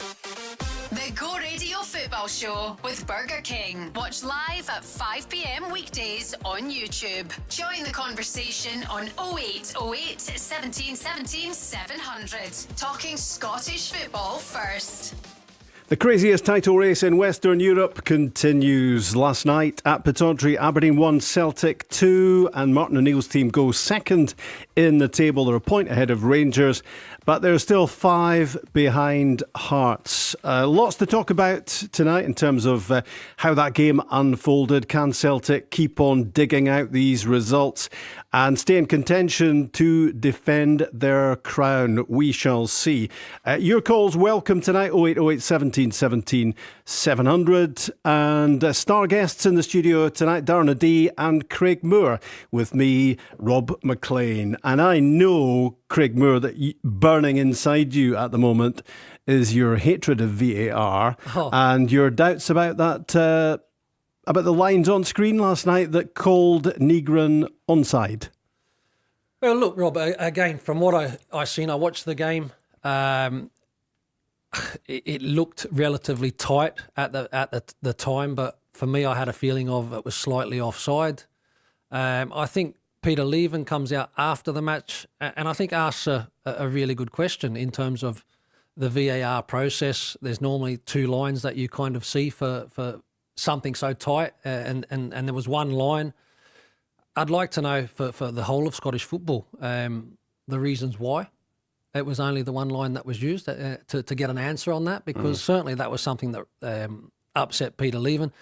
The Go Radio Football Show with Burger King. Watch live at 5 p.m. weekdays on YouTube. Join the conversation on 0808 17 17 700. Talking Scottish football first. The craziest title race in Western Europe continues. Last night at Pittodrie, Aberdeen 1, Celtic 2, and Martin O'Neill's team goes second in the table. They're a point ahead of Rangers, but they're still 5 behind Hearts. Lots to talk about tonight in terms of how that game unfolded. Can Celtic keep on digging out these results and stay in contention to defend their crown? We shall see. Your calls welcome tonight, 0808 17 17 700. And star guests in the studio tonight, Darren O'Dea and Craig Moore, with me, Rob MacLean. And I know, Craig Moore, that burning inside you at the moment is your hatred of VAR and your doubts about that, about the lines on screen last night that called Negron onside. Well, look, Rob, again, from what I seen, I watched the game. It looked relatively tight at the time, but for me, I had a feeling of it was slightly offside. I think Peter Leven comes out after the match and I think asks a really good question in terms of the VAR process. There's normally 2 lines that you kind of see for something so tight, and there was one line. I'd like to know for the whole of Scottish football the reasons why it was only the one line that was used to get an answer on that, because certainly that was something that upset Peter Leven.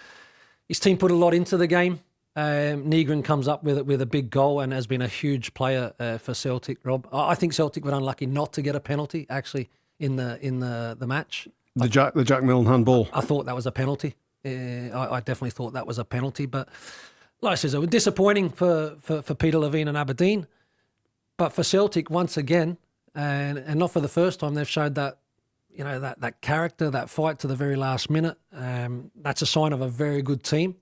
His team put a lot into the game. Negron comes up with a big goal and has been a huge player for Celtic, Rob. I think Celtic were unlucky not to get a penalty actually in the match. The Jack Milne handball. I thought that was a penalty. I definitely thought that was a penalty, but like I said, it was disappointing for Peter Levine and Aberdeen. But for Celtic, once again, and not for the first time, they've showed that, you know, that character, that fight to the very last minute. That's a sign of a very good team.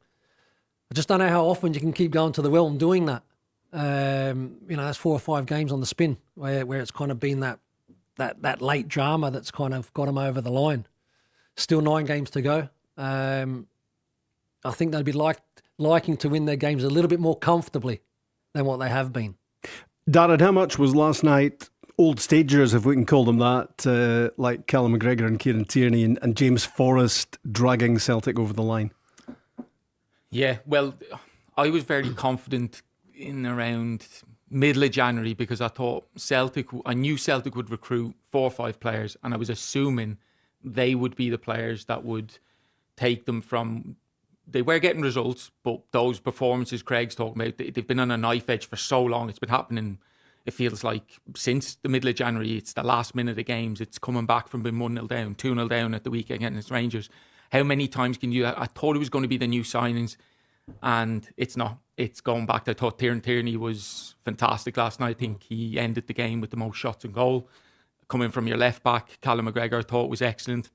I just don't know how often you can keep going to the well and doing that. You know, that's 4 or 5 games on the spin where it's kind of been that late drama that's kind of got them over the line. Still 9 games to go. I think they'd be liking to win their games a little bit more comfortably than what they have been. Darren, how much was last night old stagers, if we can call them that, like Callum McGregor and Kieran Tierney and James Forrest dragging Celtic over the line? Yeah, well, I was very confident in around middle of January because I knew Celtic would recruit 4 or 5 players, and I was assuming they would be the players that would take them from. They were getting results, but those performances Craig's talking about, they've been on a knife edge for so long. It's been happening, it feels like, since the middle of January. It's the last minute of games. It's coming back from being 1-0 down, 2-0 down at the weekend against Rangers. How many times can you... I thought it was going to be the new signings, and it's not. It's going back. I thought Tierney was fantastic last night. I think he ended the game with the most shots on goal. Coming from your left back, Callum McGregor, I thought was excellent.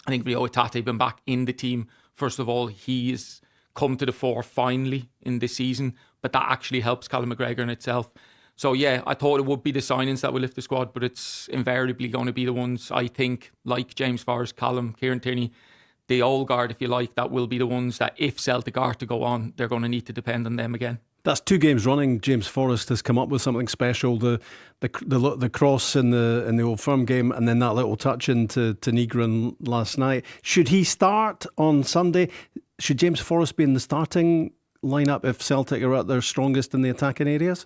I think Rio Tate been back in the team. First of all, he's come to the fore finally in this season, but that actually helps Callum McGregor in itself. So yeah, I thought it would be the signings that will lift the squad, but it's invariably going to be the ones, I think, like James Forrest, Callum, Kieran Tierney, the old guard, if you like, that will be the ones that if Celtic are to go on, they're going to need to depend on them again. That's 2 games running. James Forrest has come up with something special. The cross in the Old Firm game, and then that little touch into Negron last night. Should he start on Sunday? Should James Forrest be in the starting lineup if Celtic are at their strongest in the attacking areas?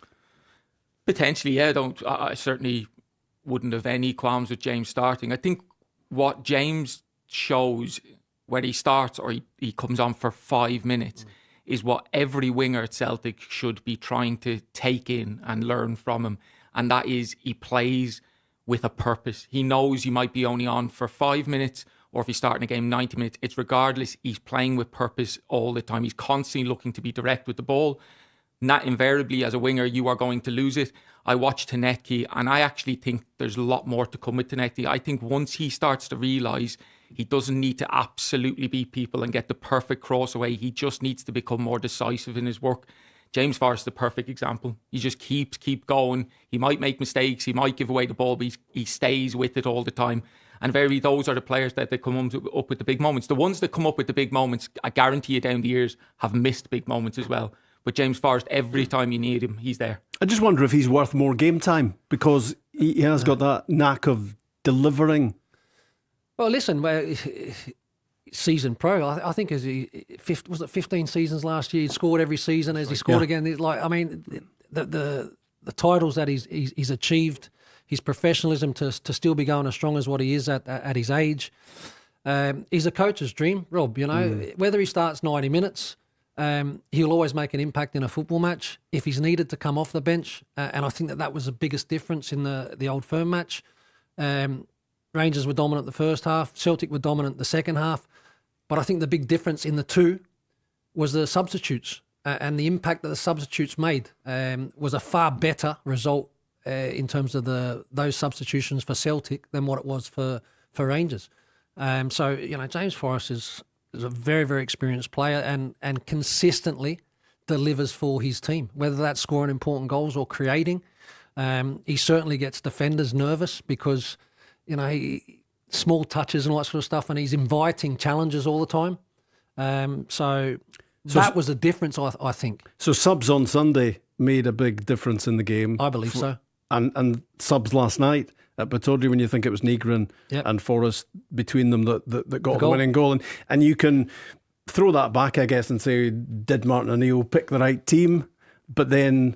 Potentially, yeah. I certainly wouldn't have any qualms with James starting. I think what James shows, whether he starts or he comes on for 5 minutes, is what every winger at Celtic should be trying to take in and learn from him. And that is, he plays with a purpose. He knows he might be only on for 5 minutes, or if he's starting a game 90 minutes, it's regardless, he's playing with purpose all the time. He's constantly looking to be direct with the ball. Not invariably, as a winger, you are going to lose it. I watched Tierney, and I actually think there's a lot more to come with Tierney. I think once he starts to realise he doesn't need to absolutely beat people and get the perfect cross away, he just needs to become more decisive in his work. James Forrest is the perfect example. He just keep going. He might make mistakes. He might give away the ball, but he stays with it all the time. And those are the players that they come up with the big moments. The ones that come up with the big moments, I guarantee you down the years, have missed big moments as well. But James Forrest, every time you need him, he's there. I just wonder if he's worth more game time, because he has got that knack of delivering. Well, listen, season pro, I think was it 15 seasons last year? He scored every season as he scored again. The titles that he's achieved, his professionalism to still be going as strong as what he is at his age. He's a coach's dream, Rob. Whether he starts 90 minutes, he'll always make an impact in a football match if he's needed to come off the bench. And I think that was the biggest difference in the Old Firm match. Rangers were dominant the first half, Celtic were dominant the second half. But I think the big difference in the two was the substitutes, and the impact that the substitutes made was a far better result in terms of those substitutions for Celtic than what it was for Rangers. James Forrest is a very, very experienced player and consistently delivers for his team, whether that's scoring important goals or creating. He certainly gets defenders nervous because, small touches and all that sort of stuff, and he's inviting challenges all the time. So that was the difference, I think. So subs on Sunday made a big difference in the game. I believe so. And subs last night at Pittodrie, when you think it was Negrin and Forrest between them that got the winning goal. And you can throw that back, I guess, and say, did Martin O'Neill pick the right team? But then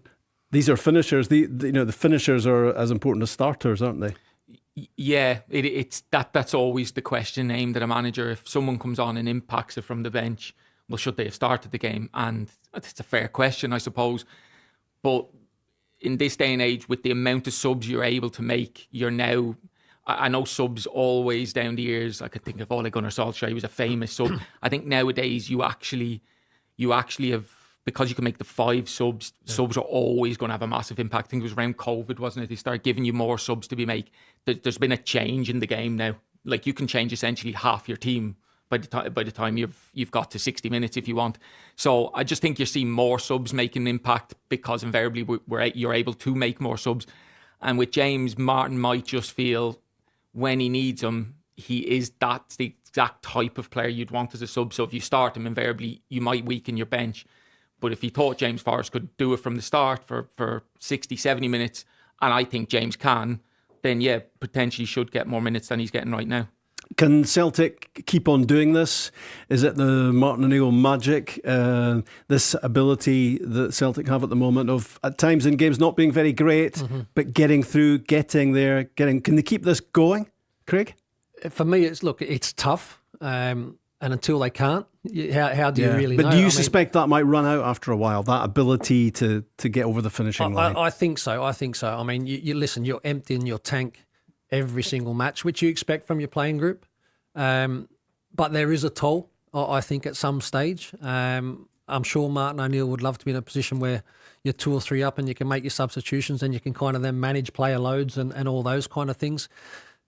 these are finishers. The finishers are as important as starters, aren't they? Yeah, that's always the question aimed at a manager. If someone comes on and impacts it from the bench, well, should they have started the game? And it's a fair question, I suppose. But in this day and age, with the amount of subs you're able to make, you're now... I know subs always down the years. I could think of Ole Gunnar Solskjaer. He was a famous sub. I think nowadays you actually have... Because you can make the 5 subs, subs are always going to have a massive impact. I think it was around COVID, wasn't it? They started giving you more subs to be made. There's been a change in the game now. Like, you can change essentially half your team by the time you've got to 60 minutes if you want. So I just think you're seeing more subs making an impact because invariably you're able to make more subs. And with James, Martin might just feel when he needs him, that's the exact type of player you'd want as a sub. So if you start him, invariably you might weaken your bench. But if he thought James Forrest could do it from the start for 60, 70 minutes, and I think James can, then yeah, potentially should get more minutes than he's getting right now. Can Celtic keep on doing this? Is it the Martin O'Neill magic, this ability that Celtic have at the moment of, at times in games, not being very great, but getting through, getting there, can they keep this going, Craig? For me, it's tough. And until they can't, how do you really know? But do you suspect that might run out after a while, that ability to get over the finishing line? I think so. I mean, you listen, you're emptying your tank every single match, which you expect from your playing group. But there is a toll, I think, at some stage. I'm sure Martin O'Neill would love to be in a position where you're 2 or 3 up and you can make your substitutions and you can kind of then manage player loads and all those kind of things.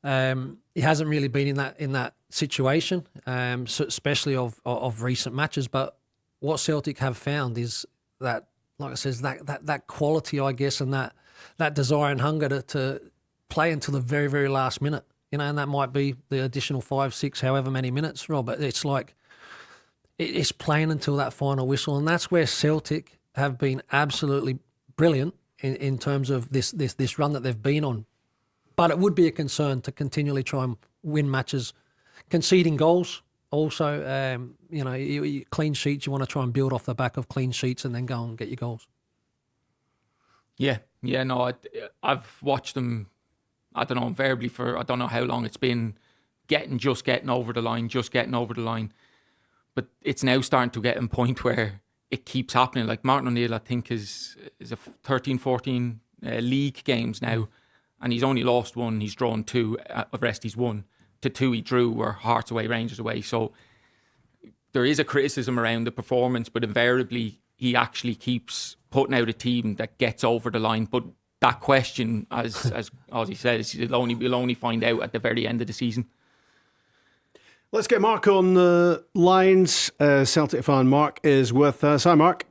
He hasn't really been in that situation, so especially of recent matches. But what Celtic have found is that, like I said, that quality, I guess, and that desire and hunger to play until the very, very last minute. And that might be the additional 5, 6, however many minutes, Rob. But it's like it's playing until that final whistle, and that's where Celtic have been absolutely brilliant in terms of this run that they've been on. But it would be a concern to continually try and win matches, conceding goals. Also, clean sheets, you want to try and build off the back of clean sheets and then go and get your goals. Yeah, no, I've watched them, I don't know, invariably for, I don't know how long it's been, just getting over the line. But it's now starting to get to a point where it keeps happening. Like Martin O'Neill, I think, is a 13, 14 league games now. And he's only lost 1, he's drawn 2, the rest he's won. To 2 he drew were Hearts away, Rangers away. So there is a criticism around the performance, but invariably he actually keeps putting out a team that gets over the line. But that question, as Ozzy says, you'll only find out at the very end of the season. Let's get Mark on the lines. Celtic fan Mark is with us. Hi, Mark.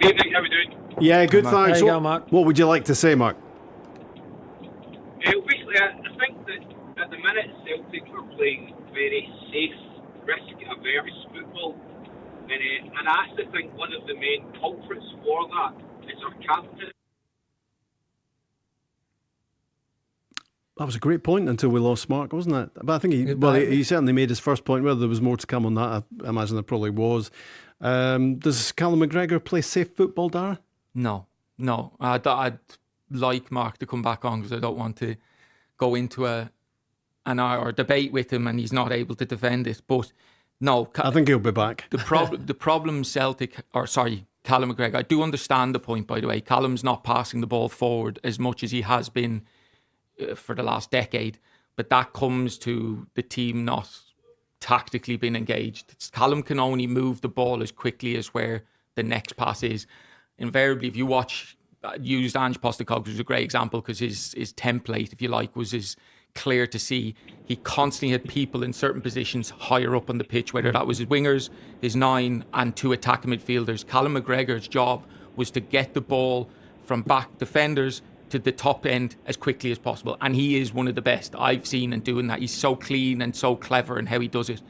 Good evening, how are we doing? Yeah, good, thanks. There you go, Mark. What would you like to say, Mark? Basically, I think that at the minute Celtic are playing very safe, risk-averse football. And I actually think one of the main culprits for that is our captain. That was a great point until we lost Mark, wasn't it? But I think he certainly made his first point. Whether there was more to come on that, I imagine there probably was. Does Callum McGregor play safe football, Darren? No. I'd like Mark to come back on because I don't want to go into an hour or debate with him and he's not able to defend it. But no, I think he'll be back. The problem Callum McGregor, I do understand the point, by the way. Callum's not passing the ball forward as much as he has been for the last decade, but that comes to the team not tactically being engaged. Callum can only move the ball as quickly as where the next pass is. Invariably, if you used Ange Postecoglou, which is a great example because his template, if you like, was as clear to see. He constantly had people in certain positions higher up on the pitch, whether that was his wingers, his 9 and 2 attacking midfielders. Callum McGregor's job was to get the ball from back defenders to the top end as quickly as possible. And he is one of the best I've seen in doing that. He's so clean and so clever in how he does it.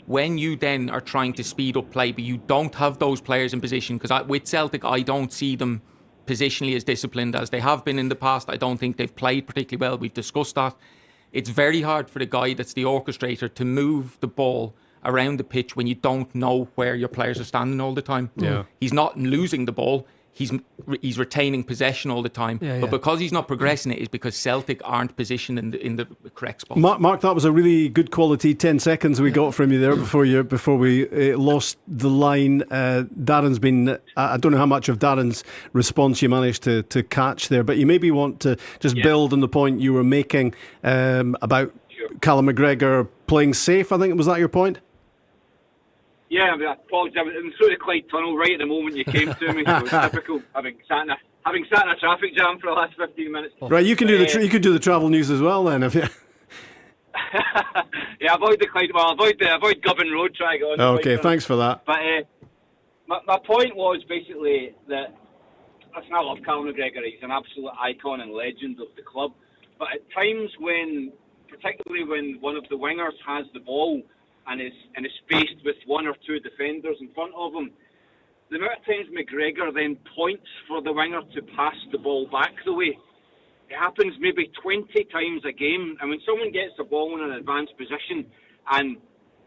When you then are trying to speed up play, but you don't have those players in position, because with Celtic, I don't see them positionally as disciplined as they have been in the past. I don't think they've played particularly well. We've discussed that. It's very hard for the guy that's the orchestrator to move the ball around the pitch when you don't know where your players are standing all the time. Yeah. He's not losing the ball. He's retaining possession all the time. But because he's not progressing it is because Celtic aren't positioned in the correct spot. Mark, that was a really good quality 10 seconds we got from you there before we lost the line. Darren's been, I don't know how much of Darren's response you managed to catch there, but you maybe want to just build on the point you were making about Callum McGregor playing safe. I think, was that your point? Yeah, I apologise. I was through the Clyde Tunnel right at the moment you came to me. So it's typical having sat in a traffic jam for the last 15 minutes. Right, you can do the travel news as well then, if you. Yeah, avoid the Clyde. Well, avoid Gubbin Road. Try to go on. Okay, thanks for that. But my point was basically that listen, I love Callum McGregor. He's an absolute icon and legend of the club. But at times particularly when one of the wingers has the ball and is spaced with 1 or 2 defenders in front of him, the amount of times McGregor then points for the winger to pass the ball back the way, it happens maybe 20 times a game. And when someone gets the ball in an advanced position and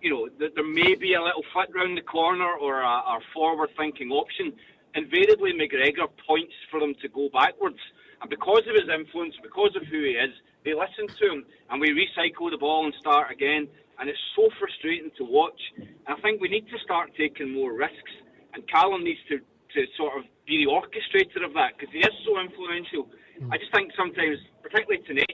there may be a little flit round the corner or a forward-thinking option, invariably McGregor points for them to go backwards. And because of his influence, because of who he is, they listen to him and we recycle the ball and start again. And it's so frustrating to watch. And I think we need to start taking more risks. And Callum needs to sort of be the orchestrator of that because he is so influential. I just think sometimes, particularly Tierney,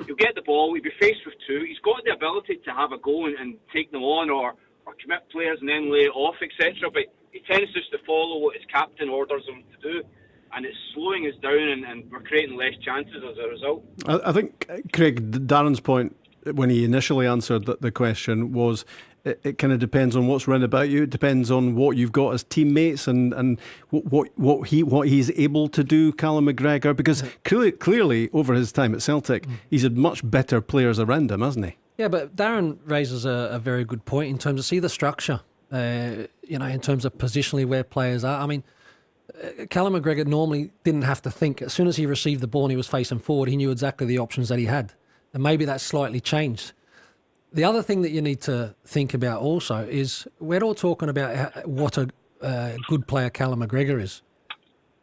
he'll get the ball, he'll be faced with 2. He's got the ability to have a go and take them on or commit players and then lay it off, etc. But he tends just to follow what his captain orders him to do. And it's slowing us down and we're creating less chances as a result. I think, Craig, Darren's point when he initially answered the question was it kind of depends on what's round about you. It depends on what you've got as teammates and what he's able to do, Callum McGregor, because clearly over his time at Celtic, he's had much better players around him, hasn't he? Yeah, but Darren raises a very good point in terms of the structure, in terms of positionally where players are. I mean, Callum McGregor normally didn't have to think. As soon as he received the ball and he was facing forward, he knew exactly the options that he had. And maybe that's slightly changed. The other thing that you need to think about also is we're all talking about what a good player Callum McGregor is.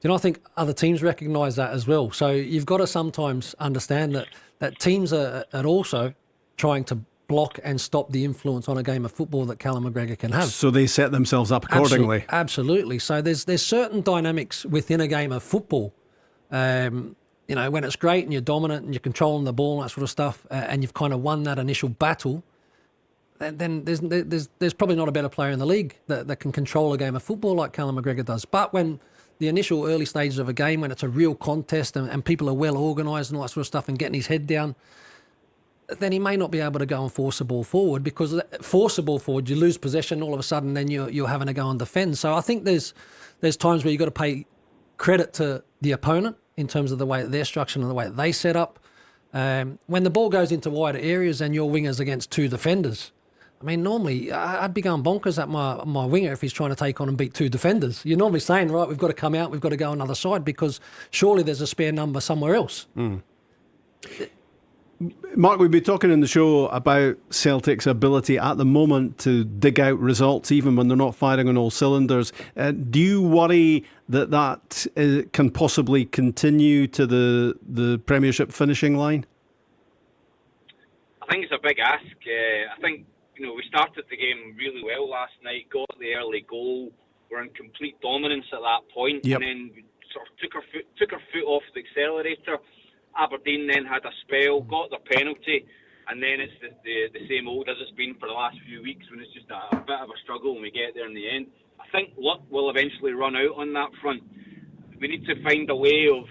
I think other teams recognise that as well. So you've got to sometimes understand that teams are also trying to block and stop the influence on a game of football that Callum McGregor can have. So they set themselves up accordingly. Absolutely. So there's certain dynamics within a game of football. When it's great and you're dominant and you're controlling the ball and that sort of stuff, and you've kind of won that initial battle, then there's probably not a better player in the league that can control a game of football like Callum McGregor does. But when the initial early stages of a game, when it's a real contest and people are well organised and all that sort of stuff and getting his head down, then he may not be able to go and force the ball forward, because force the ball forward, you lose possession, all of a sudden then you're having to go and defend. So I think there's times where you've got to pay credit to the opponent in terms of the way that they're structured and the way that they set up. When the ball goes into wider areas and your winger's against two defenders, I mean, normally I'd be going bonkers at my winger if he's trying to take on and beat two defenders. You're normally saying, right, we've got to come out, we've got to go another side, because surely there's a spare number somewhere else. Mark, we've been talking in the show about Celtic's ability at the moment to dig out results even when they're not firing on all cylinders. Do you worry that can possibly continue to the Premiership finishing line? I think it's a big ask. I think, we started the game really well last night, got the early goal, were in complete dominance at that point, yep. And then we sort of took our foot off the accelerator. Aberdeen then had a spell, got their penalty, and then it's the same old as it's been for the last few weeks, when it's just a bit of a struggle when we get there in the end. I think luck will eventually run out on that front. We need to find a way of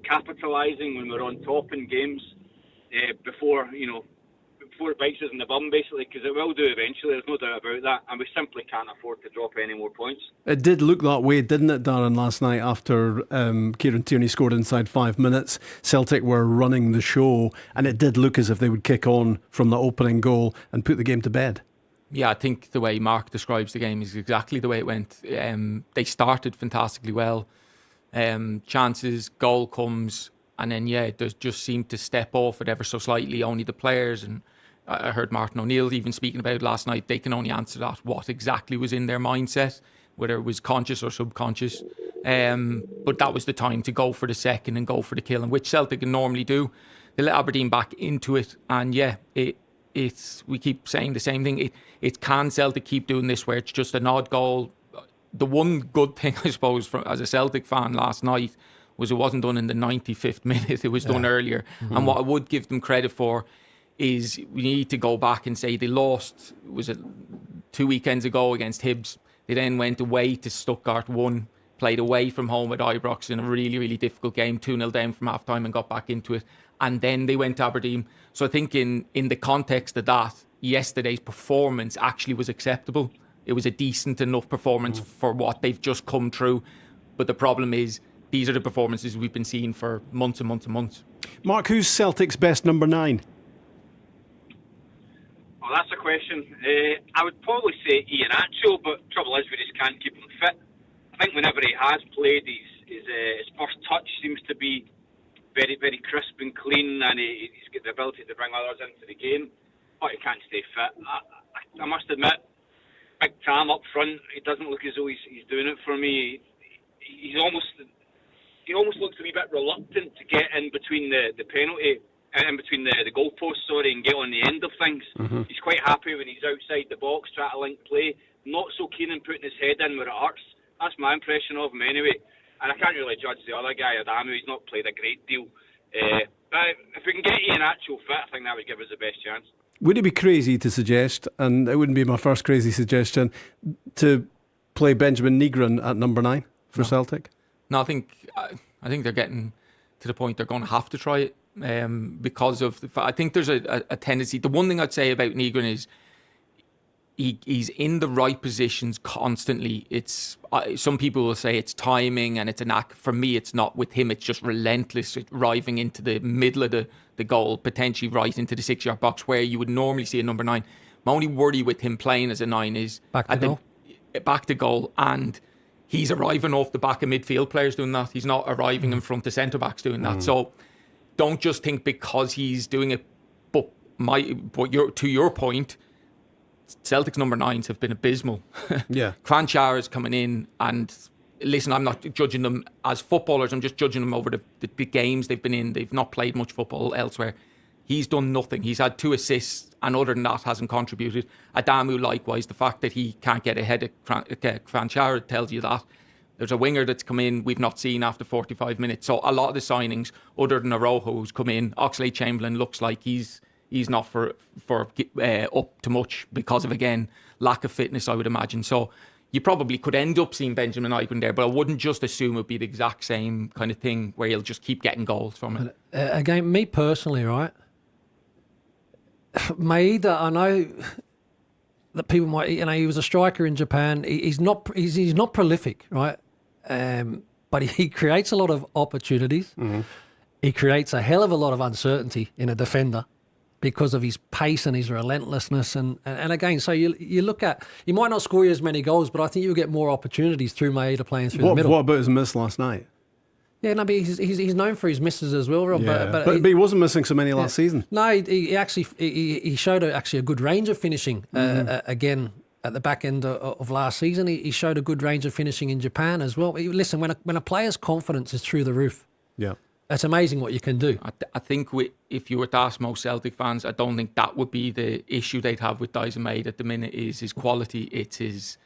capitalising when we're on top in games before it bites us in the bum, basically, because it will do eventually, there's no doubt about that, and we simply can't afford to drop any more points. It did look that way, didn't it, Darren, last night after Kieran Tierney scored inside 5 minutes. Celtic were running the show, and it did look as if they would kick on from the opening goal and put the game to bed. Yeah, I think the way Mark describes the game is exactly the way it went. They started fantastically well. Chances, goal comes, and then, it does just seem to step off it ever so slightly. Only the players, and I heard Martin O'Neill even speaking about it last night, they can only answer that, what exactly was in their mindset, whether it was conscious or subconscious. But that was the time to go for the second and go for the kill, and which Celtic can normally do. They let Aberdeen back into it, and we keep saying the same thing. It can Celtic keep doing this where it's just an odd goal? The one good thing, I suppose, as a Celtic fan last night was it wasn't done in the 95th minute. It was done earlier. Mm-hmm. And what I would give them credit for is we need to go back and say they lost, was it 2 weekends ago against Hibs? They then went away to Stuttgart, won, played away from home at Ibrox in a really, really difficult game, 2-0 down from half-time and got back into it. And then they went to Aberdeen. So I think in the context of that, yesterday's performance actually was acceptable. It was a decent enough performance for what they've just come through. But the problem is, these are the performances we've been seeing for months and months and months. Mark, who's Celtic's best number 9? Well, that's a question. I would probably say Ian Atchell, but trouble is we just can't keep him fit. I think whenever he has played, his first touch seems to be very, very crisp and clean, and he's got the ability to bring others into the game, but he can't stay fit. I must admit, Big Tam up front, he doesn't look as though he's doing it for me. He almost looks a wee bit reluctant to get in between the penalty, in between the goalposts, and get on the end of things. Mm-hmm. He's quite happy when he's outside the box, trying to link play. Not so keen on putting his head in where it hurts. That's my impression of him anyway. And I can't really judge the other guy, Adamu. He's not played a great deal. But if we can get Ian Atchell fit, I think that would give us the best chance. Would it be crazy to suggest, and it wouldn't be my first crazy suggestion, to play Benjamin Negron at number 9 for Celtic? No, I think they're getting to the point they're going to have to try it. Because of I think there's a tendency. The one thing I'd say about Negron is he's in the right positions constantly. It's some people will say it's timing and it's a knack. For me, it's not. With him, it's just relentless, driving into the middle of the goal, potentially right into the 6-yard box where you would normally see a number 9. My only worry with him playing as a 9 is back to goal, and he's arriving off the back of midfield players doing that. He's not arriving in front of centre backs doing that. So don't just think because he's doing it. But to your point, Celtic's number 9s have been abysmal. Yeah. Kranjčar is coming in, and listen, I'm not judging them as footballers. I'm just judging them over the games they've been in. They've not played much football elsewhere. He's done nothing. He's had 2 assists, and other than that, hasn't contributed. Adamu, likewise. The fact that he can't get ahead of Kranjčar tells you that. There's a winger that's come in we've not seen after 45 minutes. So a lot of the signings, other than Arojo who's come in, Oxlade-Chamberlain looks like he's not for up to much because of, again, lack of fitness, I would imagine. So you probably could end up seeing Benjamin Negron there, but I wouldn't just assume it would be the exact same kind of thing where he'll just keep getting goals from it. Again, me personally, right, Maeda, I know that people might, he was a striker in Japan. He's not prolific, right? But he creates a lot of opportunities. Mm-hmm. He creates a hell of a lot of uncertainty in a defender because of his pace and his relentlessness. And again, so you look at, he might not score you as many goals, but I think you'll get more opportunities through Maeda playing through the middle. What about his miss last night? Yeah, no, but he's known for his misses as well, Rob. Yeah. But he wasn't missing so many last season. No, he actually he showed a good range of finishing again at the back end of last season. He showed a good range of finishing in Japan as well. Listen, when a player's confidence is through the roof, it's amazing what you can do. I think if you were to ask most Celtic fans, I don't think that would be the issue they'd have with Daizen Maeda at the minute. Is his quality, it's his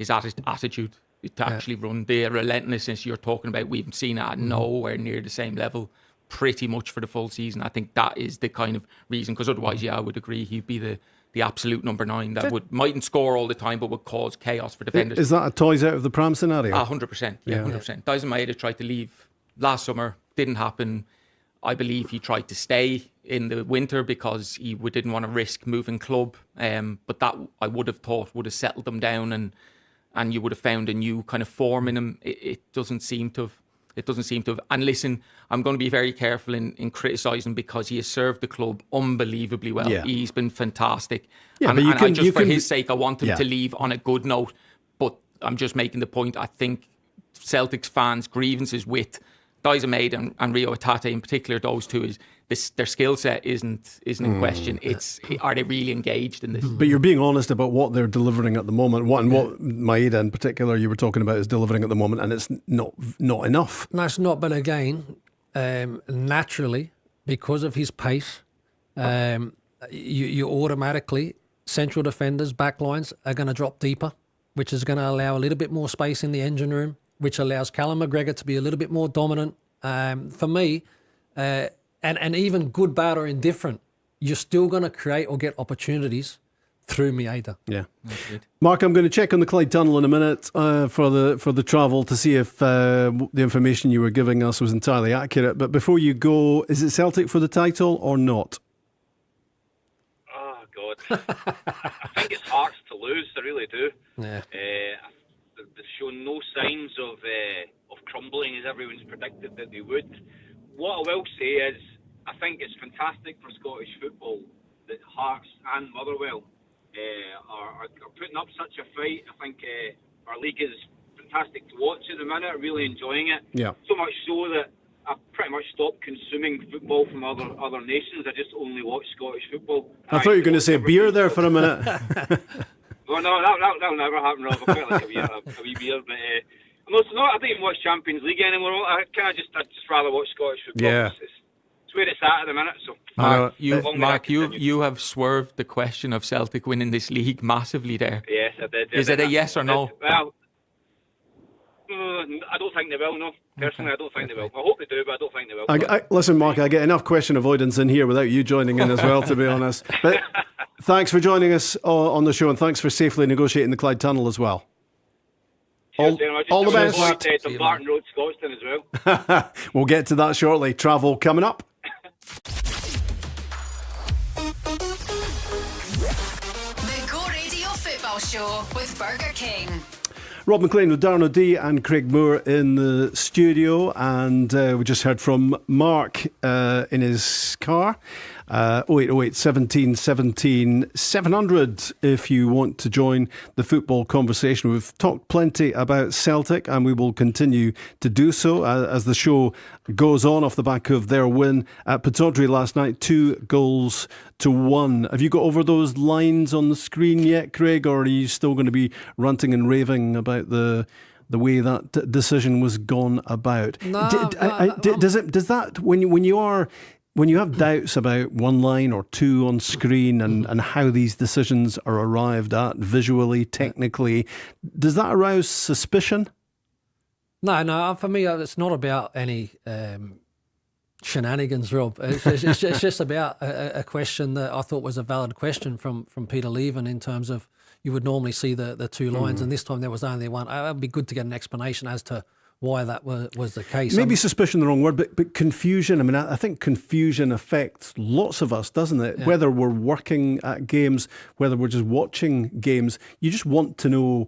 attitude to actually run. The relentlessness you're talking about, we've seen it at nowhere near the same level pretty much for the full season. I think that is the kind of reason, because otherwise, I would agree, he'd be the absolute number 9 that mightn't score all the time but would cause chaos for defenders. Is that a toys out of the pram scenario? 100%, 100%. Daizen Maeda tried to leave last summer, didn't happen. I believe he tried to stay in the winter because he didn't want to risk moving club, but that I would have thought would have settled him down and you would have found a new kind of form in him. It doesn't seem to have. And listen, I'm going to be very careful in criticising because he has served the club unbelievably well. Yeah. He's been fantastic. Yeah, and for his sake, I want him to leave on a good note. But I'm just making the point, I think Celtic's fans' grievances with Daizen Maeda and Rio Hatate in particular, those two, is their skill set isn't in question. It's, are they really engaged in this? But you're being honest about what they're delivering at the moment. What Maeda in particular you were talking about is delivering at the moment, and it's not enough. No, it's not. But again, naturally, because of his pace, you automatically, central defenders, backlines are going to drop deeper, which is going to allow a little bit more space in the engine room, which allows Callum McGregor to be a little bit more dominant. For me, and even good, bad or indifferent, you're still going to create or get opportunities through Maeda. Yeah. Mark, I'm going to check on the Clyde Tunnel in a minute for the travel to see if the information you were giving us was entirely accurate. But before you go, is it Celtic for the title or not? Oh, God. I think it's Hearts to lose, I really do. Yeah. They've shown no signs of crumbling as everyone's predicted that they would. What I will say is, I think it's fantastic for Scottish football that Hearts and Motherwell are putting up such a fight. I think our league is fantastic to watch at the minute. Really enjoying it. Yeah. So much so that I've pretty much stopped consuming football from other nations. I just only watch Scottish football. I thought you were going to say beer there for a minute. Well, no, that'll never happen, Rob. I quite like a wee beer, but I don't even watch Champions League anymore. I'd just rather watch Scottish football. Yeah. It's where it's at the minute. So, Mark, you have swerved the question of Celtic winning this league massively there. Yes, I did. Is it a yes or no? Well, I don't think they will, no. Personally, I don't think they will. I hope they do, but I don't think they will. Listen, Mark, I get enough question avoidance in here without you joining in as well, to be honest. But thanks for joining us on the show, and thanks for safely negotiating the Clyde Tunnel as well. All the best. To Barton Road, Scotstoun as well. We'll get to that shortly. Travel coming up. The Go Radio Football Show with Burger King. Rob MacLean with Darren O'Dea and Craig Moore in the studio, and we just heard from Mark in his car. 0808 17 17 700 if you want to join the football conversation. We've talked plenty about Celtic, and we will continue to do so as the show goes on off the back of their win at Pittodrie last night, 2-1. Have you got over those lines on the screen yet, Craig, or are you still going to be ranting and raving about the way that decision was gone about? Does that when you have doubts about one line or two on screen and how these decisions are arrived at visually, technically, does that arouse suspicion? No. For me, it's not about any shenanigans, Rob. It's just about a question that I thought was a valid question from Peter Leven in terms of you would normally see the two lines, and this time there was only one. It would be good to get an explanation as to why that was the case. Maybe suspicion the wrong word, but confusion. I mean, I think confusion affects lots of us, doesn't it? Yeah. Whether we're working at games, whether we're just watching games, you just want to know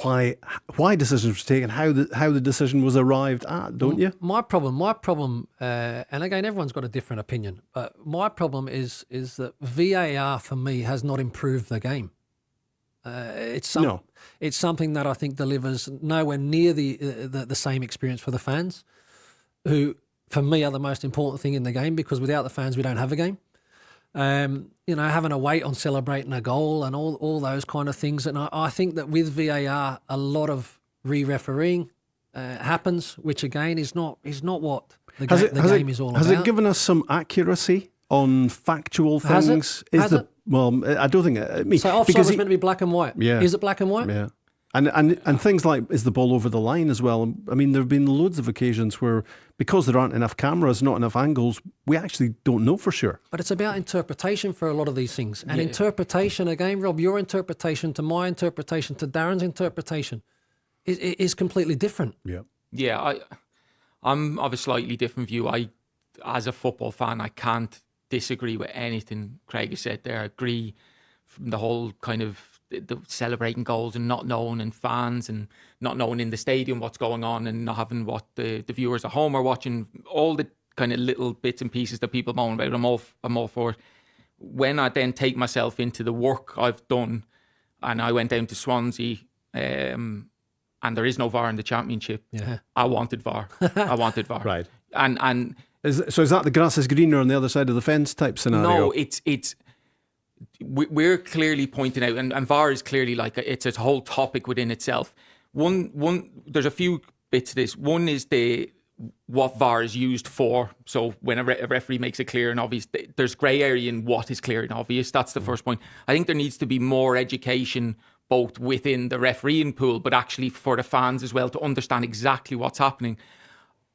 why decisions were taken, how the decision was arrived at, don't you? My problem, and again, everyone's got a different opinion, but my problem is that VAR for me has not improved the game. It's something that I think delivers nowhere near the same experience for the fans, who for me are the most important thing in the game, because without the fans we don't have a game. Having to wait on celebrating a goal and all those kind of things. And I think that with VAR, a lot of re-refereeing happens, which again is not what the game is all about. Has it given us some accuracy on factual things? Well, I don't think it. So offside was meant to be black and white. Yeah. Is it black and white? Yeah. And things like, is the ball over the line as well? I mean, there have been loads of occasions where, because there aren't enough cameras, not enough angles, we actually don't know for sure. But it's about interpretation for a lot of these things. And interpretation, again, Rob, your interpretation to my interpretation to Darren's interpretation is completely different. Yeah. Yeah, I'm of a slightly different view. As a football fan, I can't disagree with anything Craig has said there. I agree from the whole kind of the celebrating goals and not knowing, and fans and not knowing in the stadium what's going on, and not having what the viewers at home are watching, all the kind of little bits and pieces that people moan about. I'm all for it. When I then take myself into the work I've done, and I went down to Swansea, and there is no VAR in the Championship. Yeah. I wanted VAR. Right. And is that the grass is greener on the other side of the fence type scenario? no, it's we're clearly pointing out, and VAR is clearly like it's a whole topic within itself. One, there's a few bits of this. One is what VAR is used for. So when a referee makes it clear and obvious, there's grey area in what is clear and obvious. That's the first point. I think there needs to be more education, both within the refereeing pool, but actually for the fans as well, to understand exactly what's happening.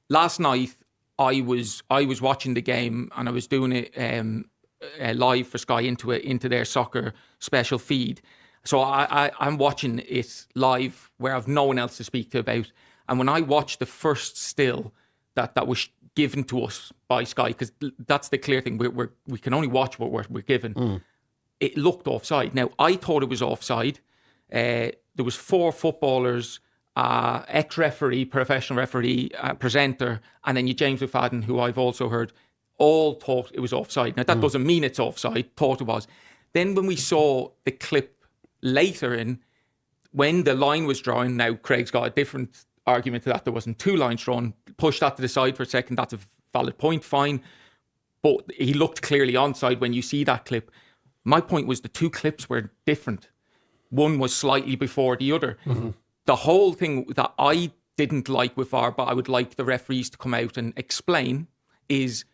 Last night, I was watching the game, and I was doing it live for Sky into their soccer special feed. So I'm watching it live where I've no one else to speak to about. And when I watched the first still that was given to us by Sky, because that's the clear thing, we can only watch what we're given. It looked offside. Now, I thought it was offside. There was 4 footballers, ex-referee, professional referee, presenter, and then you James McFadden, who I've also heard, all thought it was offside. Now, that doesn't mean it's offside, thought it was. Then when we saw the clip later in, when the line was drawn, now Craig's got a different argument to that. There wasn't 2 lines drawn. Push that to the side for a second. That's a valid point, fine. But he looked clearly onside when you see that clip. My point was the 2 clips were different. One was slightly before the other. Mm-hmm. The whole thing that I didn't like with VAR, but I would like the referees to come out and explain, is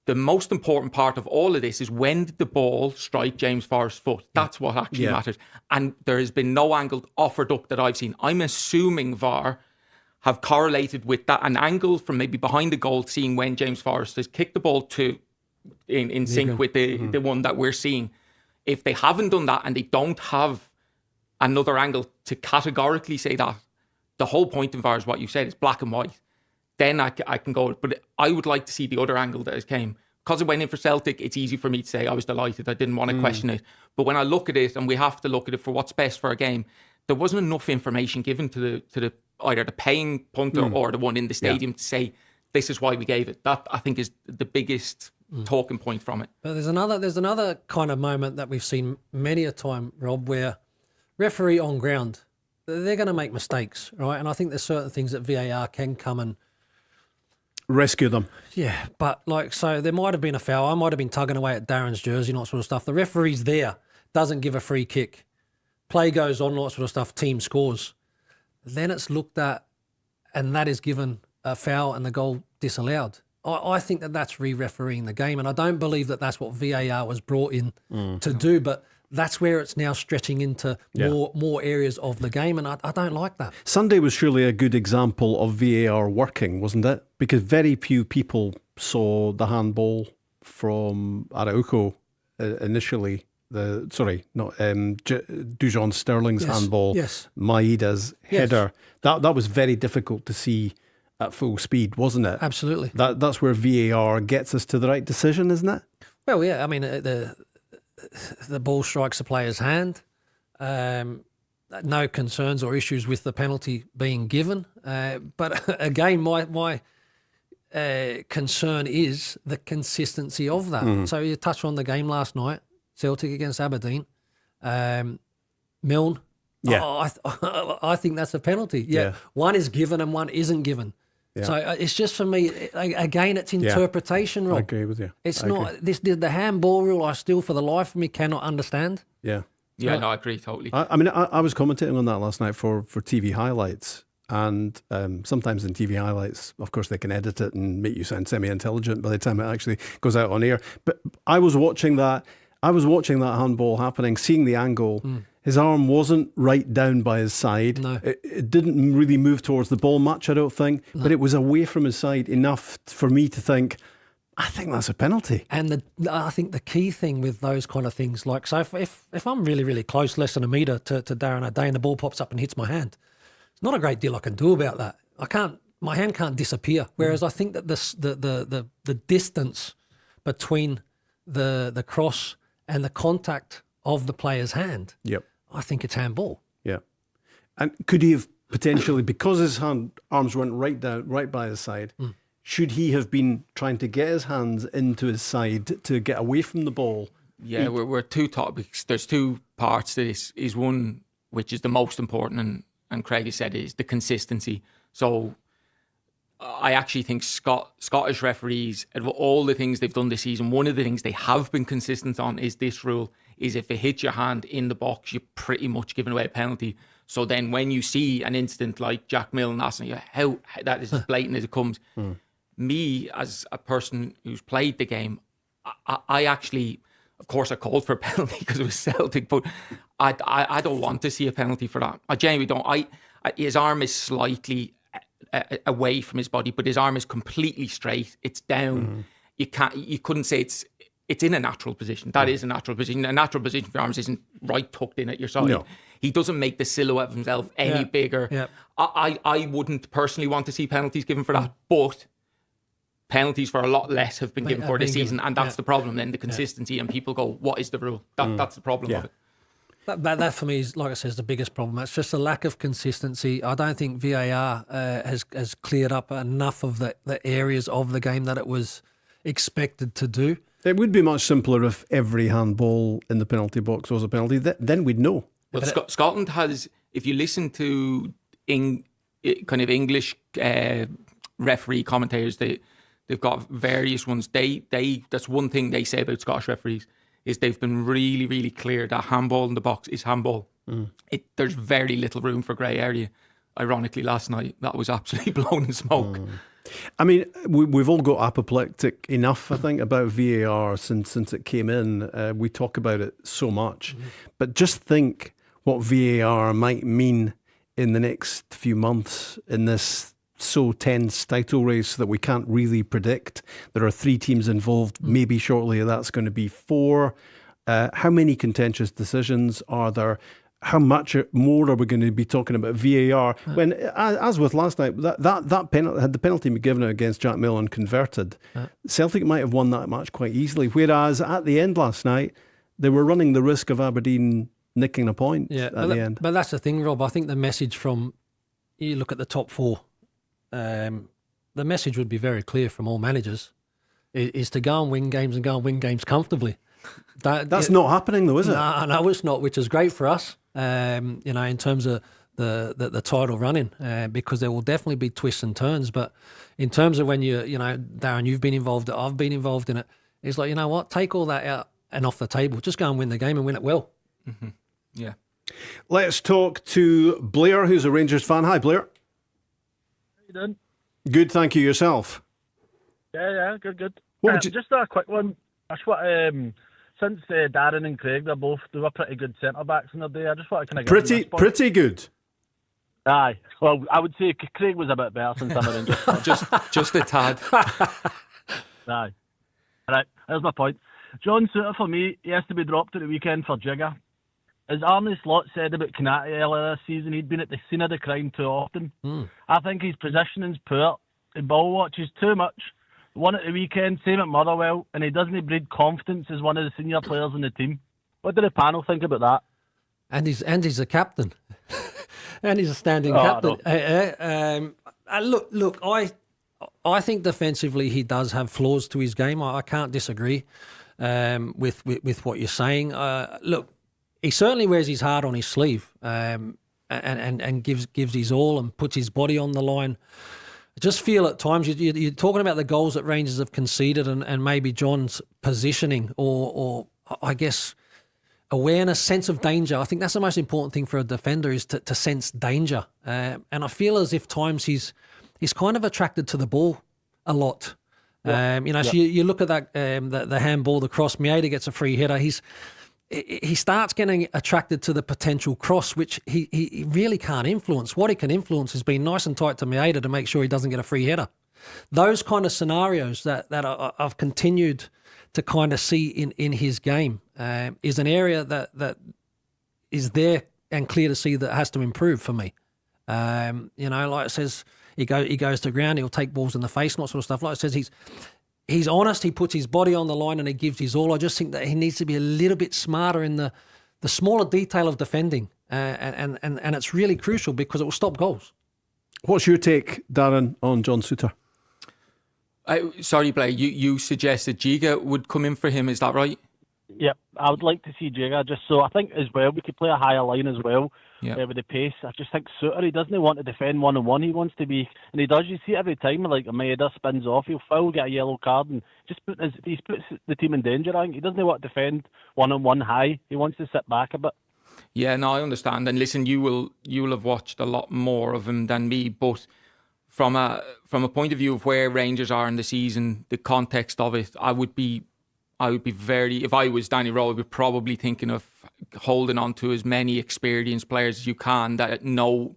the most important part of all of this is, when did the ball strike James Forrest's foot? That's what actually matters. And there has been no angle offered up that I've seen. I'm assuming VAR have correlated with that, an angle from maybe behind the goal, seeing when James Forrest has kicked the ball in sync with the one that we're seeing. If they haven't done that, and they don't have another angle to categorically say that, the whole point in VAR is what you said, it's black and white. Then I can go. But I would like to see the other angle that has came. Because it went in for Celtic, it's easy for me to say I was delighted. I didn't want to question it. But when I look at it, and we have to look at it for what's best for a game, there wasn't enough information given to the either the paying punter or the one in the stadium to say, this is why we gave it. That, I think, is the biggest talking point from it. But there's another kind of moment that we've seen many a time, Rob, where referee on ground, they're going to make mistakes, right? And I think there's certain things that VAR can come and rescue them. Yeah, but so there might have been a foul. I might have been tugging away at Darren's jersey and all that sort of stuff. The referee's there, doesn't give a free kick. Play goes on, all that sort of stuff. Team scores. Then it's looked at, and that is given a foul and the goal disallowed. I think that's re-refereeing the game, and I don't believe that that's what VAR was brought in to do, but that's where it's now stretching into more areas of the game, and I don't like that. Sunday was surely a good example of VAR working, wasn't it? Because very few people saw the handball from Araujo initially. Dujon Sterling's handball, Maeda's header. That was very difficult to see at full speed, wasn't it? Absolutely. That's where VAR gets us to the right decision, isn't it? Well, yeah. I mean, the ball strikes the player's hand. No concerns or issues with the penalty being given. But again, my concern is the consistency of that. So you touched on the game last night, Celtic against Aberdeen. Milne. Yeah. I think that's a penalty. Yeah. One is given and one isn't given. Yeah. So it's just, for me, again, it's interpretation, Rob. I agree with you. It's not the handball rule. I still, for the life of me, cannot understand. Yeah. Yeah, no, I agree totally. I mean, I was commentating on that last night for TV highlights, and sometimes in TV highlights, of course, they can edit it and make you sound semi-intelligent by the time it actually goes out on air. But I was watching that handball happening, seeing the angle. His arm wasn't right down by his side. No. It didn't really move towards the ball much, I don't think, but it was away from his side enough for me to think, I think that's a penalty. And I think the key thing with those kind of things, like, so if I'm really, really close, less than a metre to Darren O'Dea, and the ball pops up and hits my hand, it's not a great deal I can do about that. My hand can't disappear. Whereas I think that the distance between the cross and the contact of the player's hand, I think it's handball. Yeah. And could he have potentially, because his arms went right by his side, should he have been trying to get his hands into his side to get away from the ball? Yeah, we're two topics. There's two parts to this. Is one, which is the most important, and Craig has said, is the consistency. So I actually think Scottish referees, of all the things they've done this season, one of the things they have been consistent on is this rule, is if it hits your hand in the box, you're pretty much giving away a penalty. So then when you see an incident like Jack Milne asking you how that is as blatant as it comes, me as a person who's played the game, I actually, of course I called for a penalty because it was Celtic, but I don't want to see a penalty for that. I genuinely don't. His arm is slightly away from his body, but his arm is completely straight. It's down. You couldn't say it's in a natural position. That is a natural position. A natural position for your arms isn't right tucked in at your side. No. He doesn't make the silhouette of himself any bigger. Yeah. I wouldn't personally want to see penalties given for that, but penalties for a lot less have been given for this season, and that's the problem. Then the consistency, and people go, "What is the rule?" That's the problem of it. That for me is, like I said, is the biggest problem. It's just a lack of consistency. I don't think VAR has cleared up enough of the areas of the game that it was expected to do. It would be much simpler if every handball in the penalty box was a penalty. Then we'd know. Well, Scotland has, if you listen to kind of English referee commentators, they've got various ones. That's one thing they say about Scottish referees, is they've been really, really clear that handball in the box is handball. There's very little room for grey area. Ironically, last night, that was absolutely blown in smoke. I mean, we've all got apoplectic enough, I think, about VAR since it came in. We talk about it so much. But just think what VAR might mean in the next few months in this so tense title race that we can't really predict. There are 3 teams involved. Maybe shortly that's going to be 4. How many contentious decisions are there? How much more are we going to be talking about VAR? When, as with last night, that penalty, had the penalty been given against Jack Milne converted, Celtic might have won that match quite easily. Whereas at the end last night, they were running the risk of Aberdeen nicking a point at the end. But that's the thing, Rob. I think the message from, you look at the top 4, the message would be very clear from all managers, is to go and win games and go and win games comfortably. That's not happening though, is it? No, it's not, which is great for us, in terms of the title running, because there will definitely be twists and turns. But in terms of when Darren, you've been involved, I've been involved in it, it's like, you know what, take all that out and off the table. Just go and win the game and win it well. Mm-hmm. Yeah. Let's talk to Blair, who's a Rangers fan. Hi, Blair. How you doing? Good, thank you. Yourself? Yeah, good. Just a quick one. That's what, since Darren and Craig, they were pretty good centre-backs in their day. I just want to kind of pretty good. Aye. Well, I would say Craig was a bit better since I'm a Rangers. just a tad. Aye. Right, here's my point. John Suter, for me, he has to be dropped at the weekend for Jigger. As Arne Slot said about Canati earlier this season, he'd been at the scene of the crime too often. I think his positioning's poor. He ball watches too much. One at the weekend, same at Motherwell, and he doesn't breed confidence as one of the senior players in the team. What did the panel think about that? And he's a captain, and he's a standing captain. Look, I think defensively he does have flaws to his game. I can't disagree with what you're saying. Look, he certainly wears his heart on his sleeve, and gives his all and puts his body on the line. I just feel at times you're talking about the goals that Rangers have conceded and maybe John's positioning or I guess awareness, sense of danger. I think that's the most important thing for a defender is to sense danger. And I feel as if times he's kind of attracted to the ball a lot. So you look at that the handball, the cross. Maeda gets a free header. He starts getting attracted to the potential cross, which he really can't influence. What he can influence is being nice and tight to Maeda to make sure he doesn't get a free header. Those kind of scenarios that I've continued to kind of see in his game is an area that is there and clear to see that has to improve for me. Like it says, he goes to ground, he'll take balls in the face and that sort of stuff. Like it says, he's honest, he puts his body on the line and he gives his all. I just think that he needs to be a little bit smarter in the smaller detail of defending. And it's really crucial because it will stop goals. What's your take, Darren, on John Souttar? Sorry, Blair, you suggested Giga would come in for him, is that right? Yep, I would like to see Giga just so I think as well we could play a higher line as well with the pace. I just think Souttar, he doesn't want to defend one-on-one, he wants to be, and he does, you see every time, like Maeda spins off, he'll foul, get a yellow card and he puts the team in danger. I think he doesn't want to defend one-on-one high, he wants to sit back a bit. Yeah, no, I understand, and listen, you will have watched a lot more of him than me, but from a point of view of where Rangers are in the season, the context of it, I would be very, if I was Danny Rowe, I'd be probably thinking of holding on to as many experienced players as you can that know,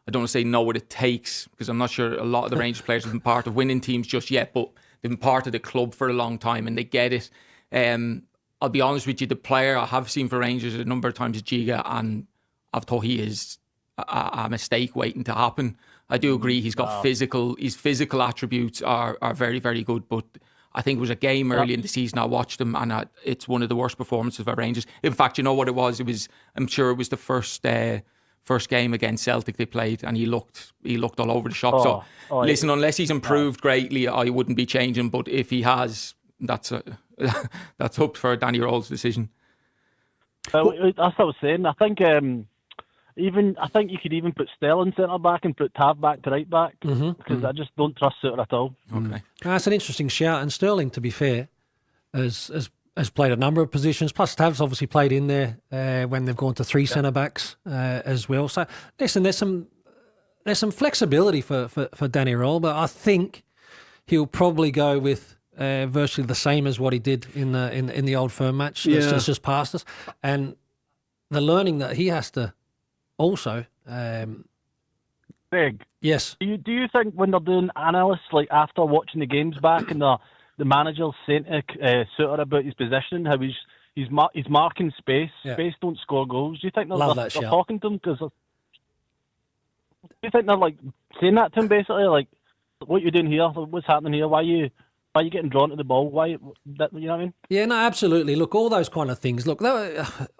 I don't want to say know what it takes, because I'm not sure a lot of the Rangers players have been part of winning teams just yet, but they've been part of the club for a long time and they get it. I'll be honest with you, the player I have seen for Rangers a number of times is Giga, and I've thought he is a mistake waiting to happen. I do agree he's got his physical attributes are very, very good, but I think it was a game early in the season I watched him and it's one of the worst performances of our Rangers. In fact, you know what it was? I'm sure it was the first game against Celtic they played and he looked all over the shop. Listen, unless he's improved greatly, I wouldn't be changing, but if he has, that's up for Danny Roll's decision. That's what I was saying. I think you could even put Stelling centre back and put Tav back to right back because I just don't trust Souttar at all. Okay, that's an interesting shout. And Sterling, to be fair, has played a number of positions. Plus, Tav's obviously played in there when they've gone to three centre backs as well. So listen, there's some flexibility for Danny Roll, but I think he'll probably go with virtually the same as what he did in the Old Firm match. It's just past us, and the learning that he has to. Also, Big. Yes. Do you think when they're doing analysts, like after watching the games back, and the manager's saying to Souttar about his positioning, how he's marking space, space don't score goals? Do you think they're talking to him? Because do you think they're like saying that to him basically, like what you're doing here, what's happening here, why are you getting drawn to the ball? Why, you know what I mean? Yeah, no, absolutely. Look, all those kind of things. Look,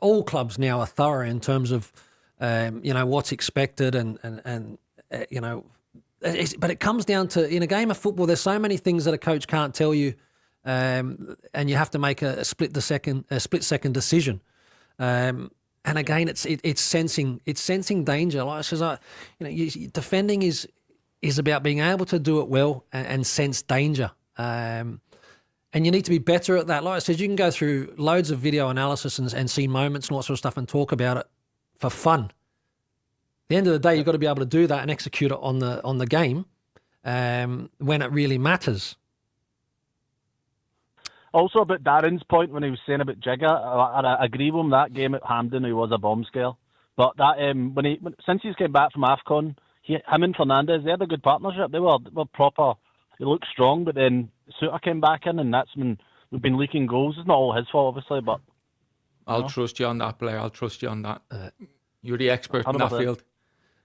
all clubs now are thorough in terms of. What's expected and but it comes down to, in a game of football, there's so many things that a coach can't tell you, and you have to make a split second decision. And again, it's sensing danger. Like I says, defending is about being able to do it well and sense danger. And you need to be better at that. Like I said, you can go through loads of video analysis and see moments and all that sort of stuff and talk about it for fun. At the end of the day, you've got to be able to do that and execute it on the game when it really matters. Also about Darren's point when he was saying about Jigger, I agree with him. That game at Hampden, he was a bomb scale. But that since he's came back from AFCON, him and Fernandez, they had a good partnership. They were proper. They looked strong, but then Souttar came back in, and that's when we've been leaking goals. It's not all his fault, obviously, but. I'll trust you on that, Blair. I'll trust you on that. You're the expert in that field.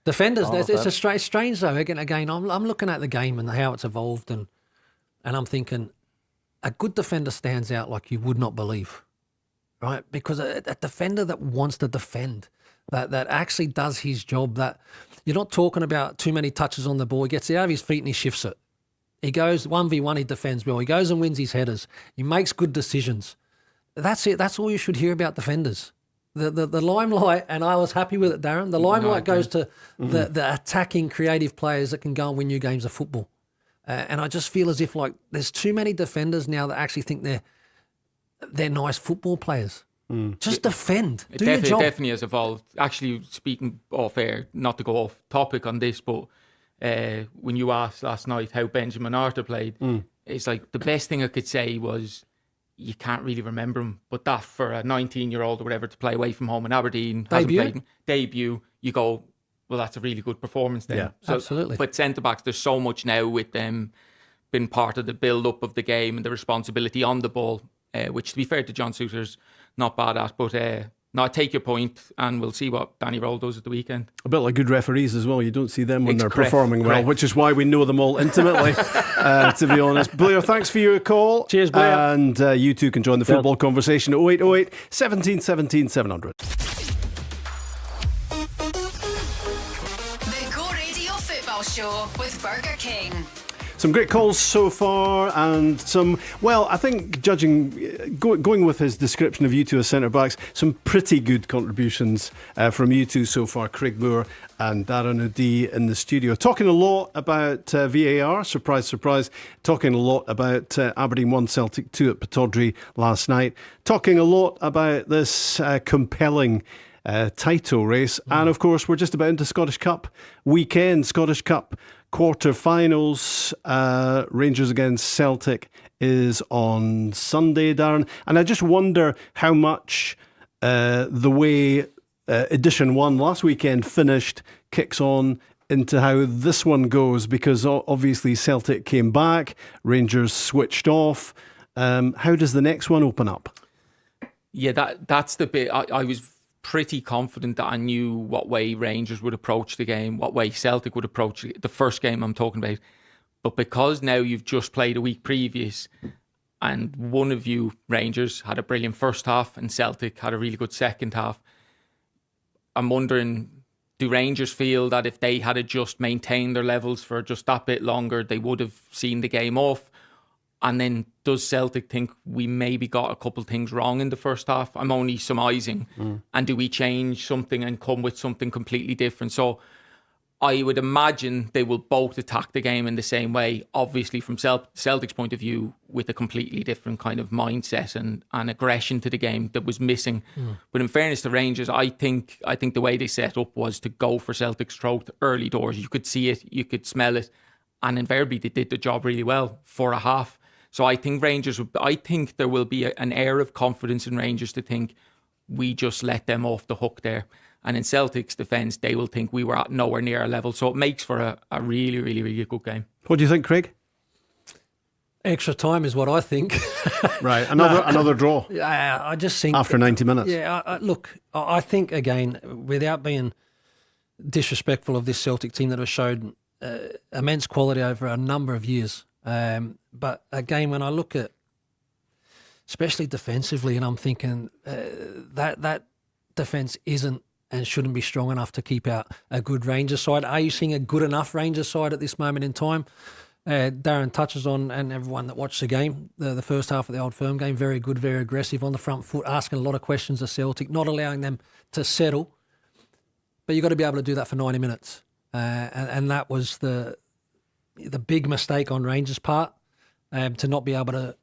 Defenders, it's a strange though. Again, I'm looking at the game and how it's evolved, and I'm thinking a good defender stands out like you would not believe, right? Because a defender that wants to defend, that actually does his job, that you're not talking about too many touches on the ball. He gets out of his feet and he shifts it. He goes 1v1, he defends well. He goes and wins his headers. He makes good decisions. That's it. That's all you should hear about defenders. The limelight, and I was happy with it, Darren, the limelight goes to the attacking, creative players that can go and win you games of football. And I just feel as if like there's too many defenders now that actually think they're nice football players. Just defend. Do your job. It definitely has evolved. Actually, speaking off air, not to go off topic on this, but when you asked last night how Benjamin Arthur played, it's like the best thing I could say was you can't really remember him, but that for a 19-year-old or whatever to play away from home in Aberdeen, debut, you go, well, that's a really good performance then. Yeah, so, absolutely. But centre-backs, there's so much now with them being part of the build-up of the game and the responsibility on the ball, which, to be fair to John Souttar's not bad at, but no, I take your point, and we'll see what Danny Roll does at the weekend. A bit like good referees as well. You don't see them when they're Correct. performing well, which is why we know them all intimately, to be honest. Blair, thanks for your call. Cheers, Blair. And you too can join the football conversation at 0808 17 17 700. The Go Radio Football Show with Burger King. Some great calls so far, and some, well, I think judging, going with his description of you two as centre-backs, some pretty good contributions from you two so far, Craig Moore and Darren O'Dea in the studio. Talking a lot about VAR, surprise, surprise. Talking a lot about Aberdeen 1, Celtic 2 at Pittodrie last night. Talking a lot about this compelling title race. And of course, we're just about into Scottish Cup weekend, Scottish Cup quarter-finals. Rangers against Celtic is on Sunday, Darren. And I just wonder how much the way edition 1 last weekend finished kicks on into how this one goes, because obviously Celtic came back, Rangers switched off. How does the next one open up? Yeah, that's the bit. I was pretty confident that I knew what way Rangers would approach the game, what way Celtic would approach the first game I'm talking about. But because now you've just played a week previous, and one of you, Rangers, had a brilliant first half and Celtic had a really good second half, I'm wondering, do Rangers feel that if they had just maintained their levels for just that bit longer, they would have seen the game off? And then does Celtic think we maybe got a couple of things wrong in the first half? I'm only surmising. And do we change something and come with something completely different? So I would imagine they will both attack the game in the same way, obviously from Celtic's point of view, with a completely different kind of mindset and aggression to the game that was missing. But in fairness to Rangers, I think the way they set up was to go for Celtic's throat early doors. You could see it, you could smell it, and invariably they did the job really well for a half. So I think there will be an air of confidence in Rangers to think we just let them off the hook there. And in Celtic's defence, they will think we were at nowhere near our level. So it makes for a really, really, really good game. What do you think, Craig? Extra time is what I think. Right, another draw. Yeah, I just think after 90 minutes. Yeah, look, I think again, without being disrespectful of this Celtic team that has showed immense quality over a number of years. But again, when I look at, especially defensively, and I'm thinking that defence isn't and shouldn't be strong enough to keep out a good Rangers side. Are you seeing a good enough Rangers side at this moment in time? Darren touches on, and everyone that watched the game, the first half of the Old Firm game, very good, very aggressive on the front foot, asking a lot of questions of Celtic, not allowing them to settle. But you've got to be able to do that for 90 minutes. And that was the big mistake on Rangers' part, to not be able to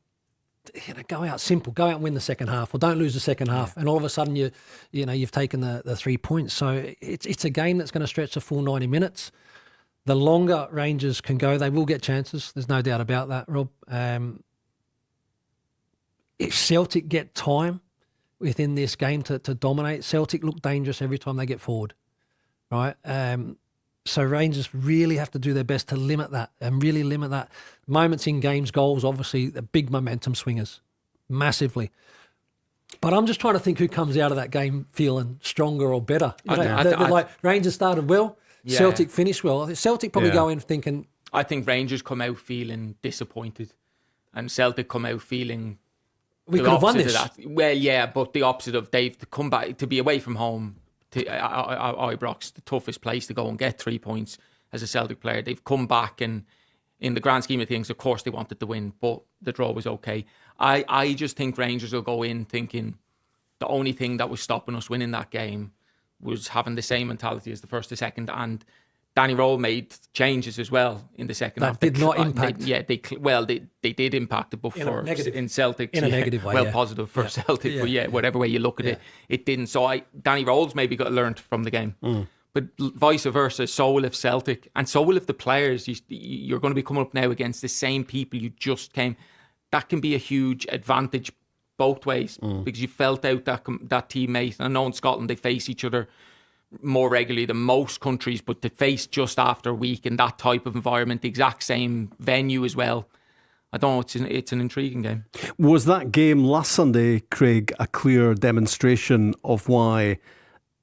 go out simple, go out and win the second half, or don't lose the second half, and all of a sudden you've taken the 3 points. So it's a game that's going to stretch the full 90 minutes. The longer Rangers can go, they will get chances. There's no doubt about that, Rob. If Celtic get time within this game to dominate, Celtic look dangerous every time they get forward, right? So Rangers really have to do their best to limit that and really limit that. Moments in games, goals, obviously, the big momentum swingers, massively. But I'm just trying to think who comes out of that game feeling stronger or better. Like Rangers started well, Celtic finish well. Celtic probably go in thinking... I think Rangers come out feeling disappointed and Celtic come out feeling... We could have won this. Well, yeah, but the opposite of they've come back to be away from home to Ibrox, the toughest place to go and get 3 points as a Celtic player. They've come back and in the grand scheme of things, of course they wanted to win, but the draw was okay. I just think Rangers will go in thinking the only thing that was stopping us winning that game was having the same mentality as the first to second, and Danny Rowell made changes as well in the second half. That did not impact. They did impact it, but in Celtic, in a negative way. Positive for Celtic, but whatever way you look at it didn't. So Danny Rowell's maybe got learned from the game, but vice versa. So will if Celtic, and so will if the players. You're going to be coming up now against the same people you just came. That can be a huge advantage both ways because you felt out that teammate. I know in Scotland they face each other more regularly than most countries, but to face just after a week in that type of environment, the exact same venue as well, I don't know, it's an intriguing game. Was that game last Sunday, Craig, a clear demonstration of why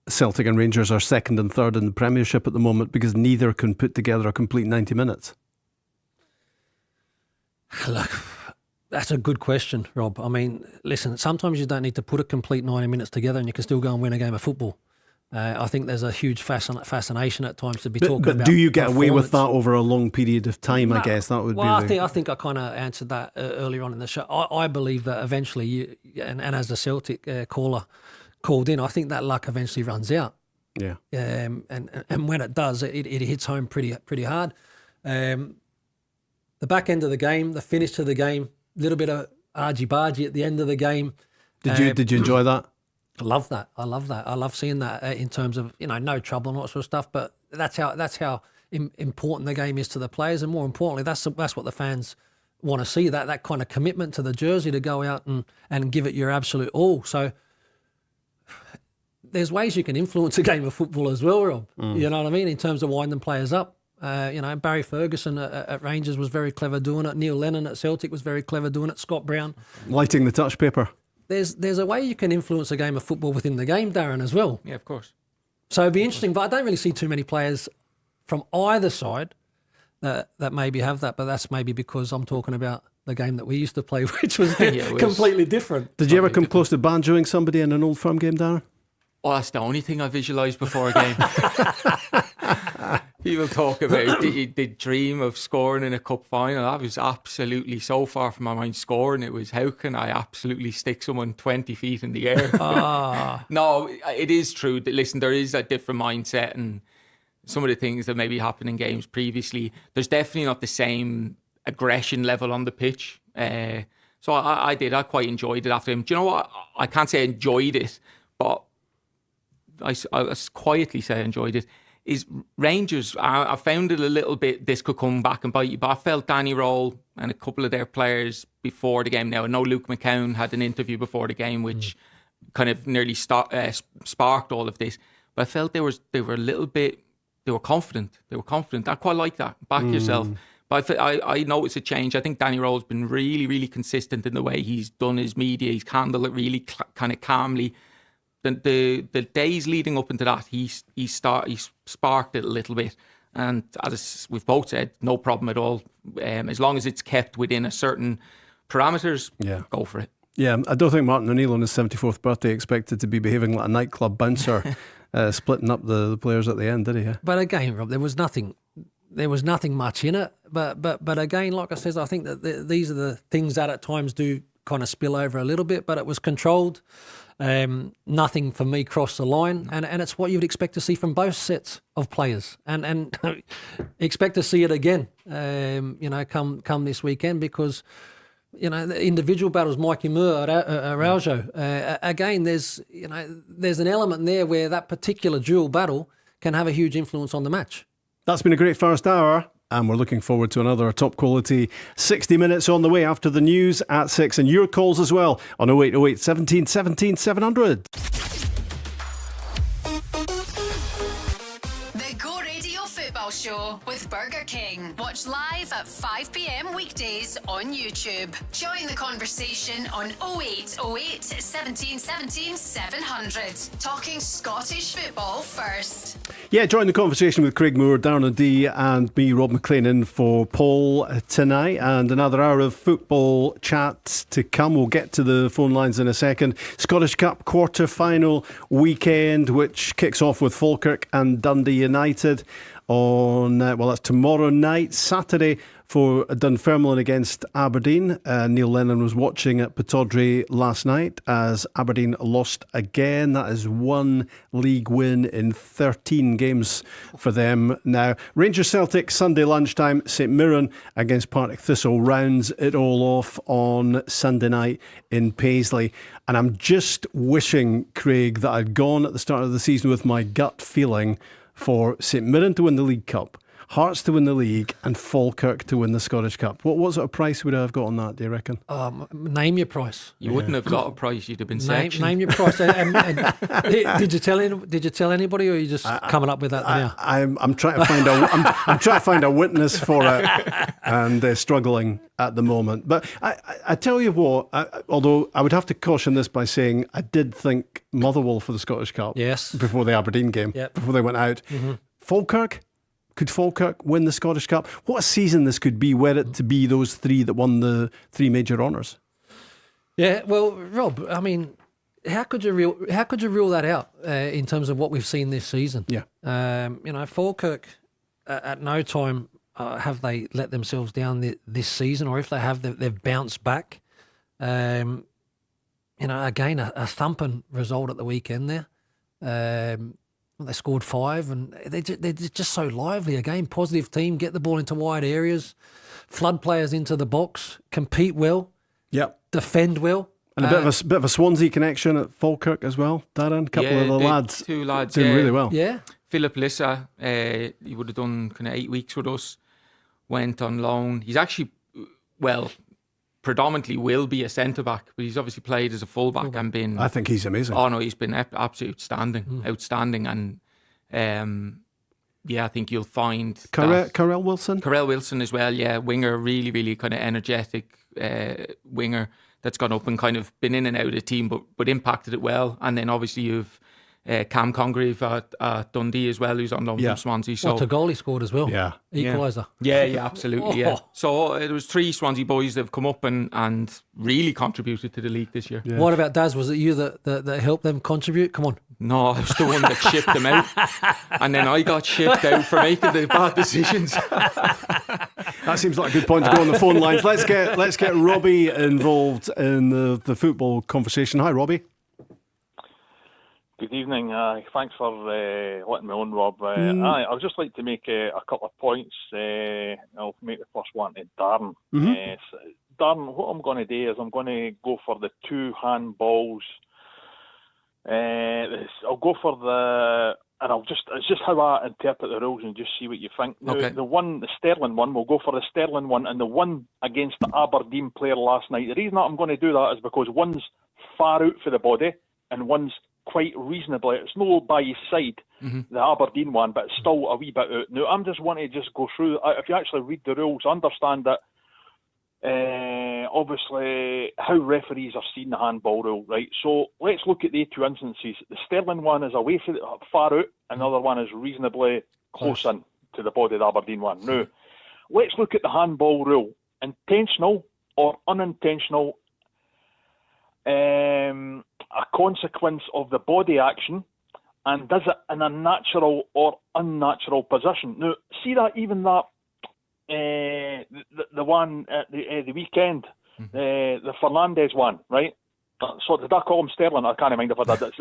Celtic and Rangers are second and third in the Premiership at the moment, because neither can put together a complete 90 minutes? Look, that's a good question, Rob. I mean, listen, sometimes you don't need to put a complete 90 minutes together and you can still go and win a game of football. I think there's a huge fascination at times to be talking about. But do you get away with that over a long period of time? I guess that would be. I think I kind of answered that earlier on in the show. I believe that eventually, and as the Celtic caller called in, I think that luck eventually runs out. Yeah. And when it does, it hits home pretty hard. The back end of the game, the finish to the game, a little bit of argy-bargy at the end of the game. Did you enjoy that? I love that. I love seeing that in terms of, no trouble and all that sort of stuff. But that's how important the game is to the players, and more importantly, that's what the fans want to see. That kind of commitment to the jersey to go out and give it your absolute all. So there's ways you can influence a game of football as well, Rob. You know what I mean? In terms of winding players up. Barry Ferguson at Rangers was very clever doing it. Neil Lennon at Celtic was very clever doing it. Scott Brown lighting the touch paper. There's a way you can influence a game of football within the game, Darren, as well. Yeah, of course. So it'd be interesting, but I don't really see too many players from either side that maybe have that. But that's maybe because I'm talking about the game that we used to play, which was completely different. Did you ever come close to banjoing somebody in an Old Firm game, Darren? Oh, that's the only thing I visualise before a game. People talk about the dream of scoring in a cup final. That was absolutely so far from my mind. Scoring, it was, how can I absolutely stick someone 20 feet in the air? No, it is true. Listen, there is a different mindset, and some of the things that maybe happened in games previously, there's definitely not the same aggression level on the pitch. So I quite enjoyed it after him. Do you know what? I can't say I enjoyed it, but I quietly say I enjoyed it. Is Rangers, I found it a little bit, this could come back and bite you, but I felt Danny Rowell and a couple of their players before the game now, I know Luke McCown had an interview before the game which kind of nearly sparked all of this, but I felt they were a little bit, they were confident. I quite like that, back yourself. But I noticed a change. I think Danny Rowell's been really, really consistent in the way he's done his media. He's handled it really kind of calmly. The days leading up into that, he sparked it a little bit, and as we've both said, no problem at all. As long as it's kept within a certain parameters, go for it. Yeah, I don't think Martin O'Neill on his 74th birthday expected to be behaving like a nightclub bouncer, splitting up the players at the end, did he? But again, Rob, there was nothing much in it. But again, like I said, I think that these are the things that at times do kind of spill over a little bit, but it was controlled. Nothing for me crossed the line, and it's what you'd expect to see from both sets of players, and expect to see it again. Come this weekend, because the individual battles, Mikey Moore, Araujo. Again, there's an element there where that particular dual battle can have a huge influence on the match. That's been a great first hour. And we're looking forward to another top quality 60 minutes on the way after the news at 6. And your calls as well on 0808 17 17 700. The Go Radio Football Show. Show with Burger King. Watch live at 5 p.m. weekdays on YouTube. Join the conversation on 0808 17 17 700. Talking Scottish football first. Yeah, join the conversation with Craig Moore, Darren O'Dea and me, Rob MacLean, in for Paul tonight, and another hour of football chat to come. We'll get to the phone lines in a second. Scottish Cup quarter-final weekend, which kicks off with Falkirk and Dundee United on, that's tomorrow night. Saturday for Dunfermline against Aberdeen. Neil Lennon was watching at Pittodrie last night as Aberdeen lost again. That is one league win in 13 games for them now. Rangers Celtic, Sunday lunchtime. St Mirren against Partick Thistle rounds it all off on Sunday night in Paisley. And I'm just wishing, Craig, that I'd gone at the start of the season with my gut feeling for St Mirren to win the League Cup, Hearts to win the league, and Falkirk to win the Scottish Cup. What sort of price would I have got on that, do you reckon? Name your price. You wouldn't have got a price, you'd have been sectioned. Name your price. Did you tell anybody, or are you just coming up with that now? I'm trying to find I'm trying to find a witness for it, and struggling at the moment. But I tell you what, although I would have to caution this by saying I did think Motherwell for the Scottish Cup. Yes. Before the Aberdeen game. Yep. Before they went out. Mm-hmm. Falkirk. Could Falkirk win the Scottish Cup? What a season this could be, were it to be those three that won the three major honours. Yeah, well, Rob, I mean, how could you rule that out in terms of what we've seen this season? Yeah, Falkirk at no time have they let themselves down this season, or if they have, they've bounced back. Again, a thumping result at the weekend there. They scored 5, and they're just so lively. Again, positive team, get the ball into wide areas, flood players into the box, compete well, defend well. And a bit of a Swansea connection at Falkirk as well, Darren. A couple of the lads. 2 lads doing really well. Yeah. Philip Lissa, he would have done kind of 8 weeks with us, went on loan. He's actually, predominantly will be a centre-back, but he's obviously played as a full-back and been... I think he's amazing. Oh, no, he's been absolutely outstanding. And, I think you'll find... Carell Wilson? Carell Wilson as well, yeah. Winger, really, really kind of energetic winger that's gone up and kind of been in and out of the team, but impacted it well. And then obviously you've Cam Congreve at Dundee as well, who's on loan from Swansea. So what a goal he scored as well. Yeah. Equaliser. Yeah, absolutely. Yeah. So there was 3 Swansea boys that have come up and really contributed to the league this year. Yeah. What about Daz? Was it you that helped them contribute? Come on. No, I was the one that shipped them out, and then I got shipped out for making the bad decisions. That seems like a good point to go on the phone lines. Let's get Robbie involved in the football conversation. Hi, Robbie. Good evening. Thanks for letting me on, Rob. I'd just like to make a couple of points. I'll make the first one to Darren. Mm-hmm. Darren, what I'm going to do is I'm going to go for the 2 handballs. I'll go for it's just how I interpret the rules and just see what you think. Now, okay. The Sterling one, we'll go for the Sterling one, and the one against the Aberdeen player last night. The reason that I'm going to do that is because one's far out for the body and one's quite reasonably. It's no by his side, the Aberdeen one, but it's still a wee bit out. Now, I'm just wanting to just go through. If you actually read the rules, understand that obviously how referees are seeing the handball rule, right? So let's look at the 2 instances. The Sterling one is away from far out, another one is reasonably close in to the body of the Aberdeen one. Now, let's look at the handball rule. Intentional or unintentional, a consequence of the body action, and does it in a natural or unnatural position. Now, see that even that the one at the weekend, the Fernandez one, right? So did I call him Sterling? I can't remember if I did.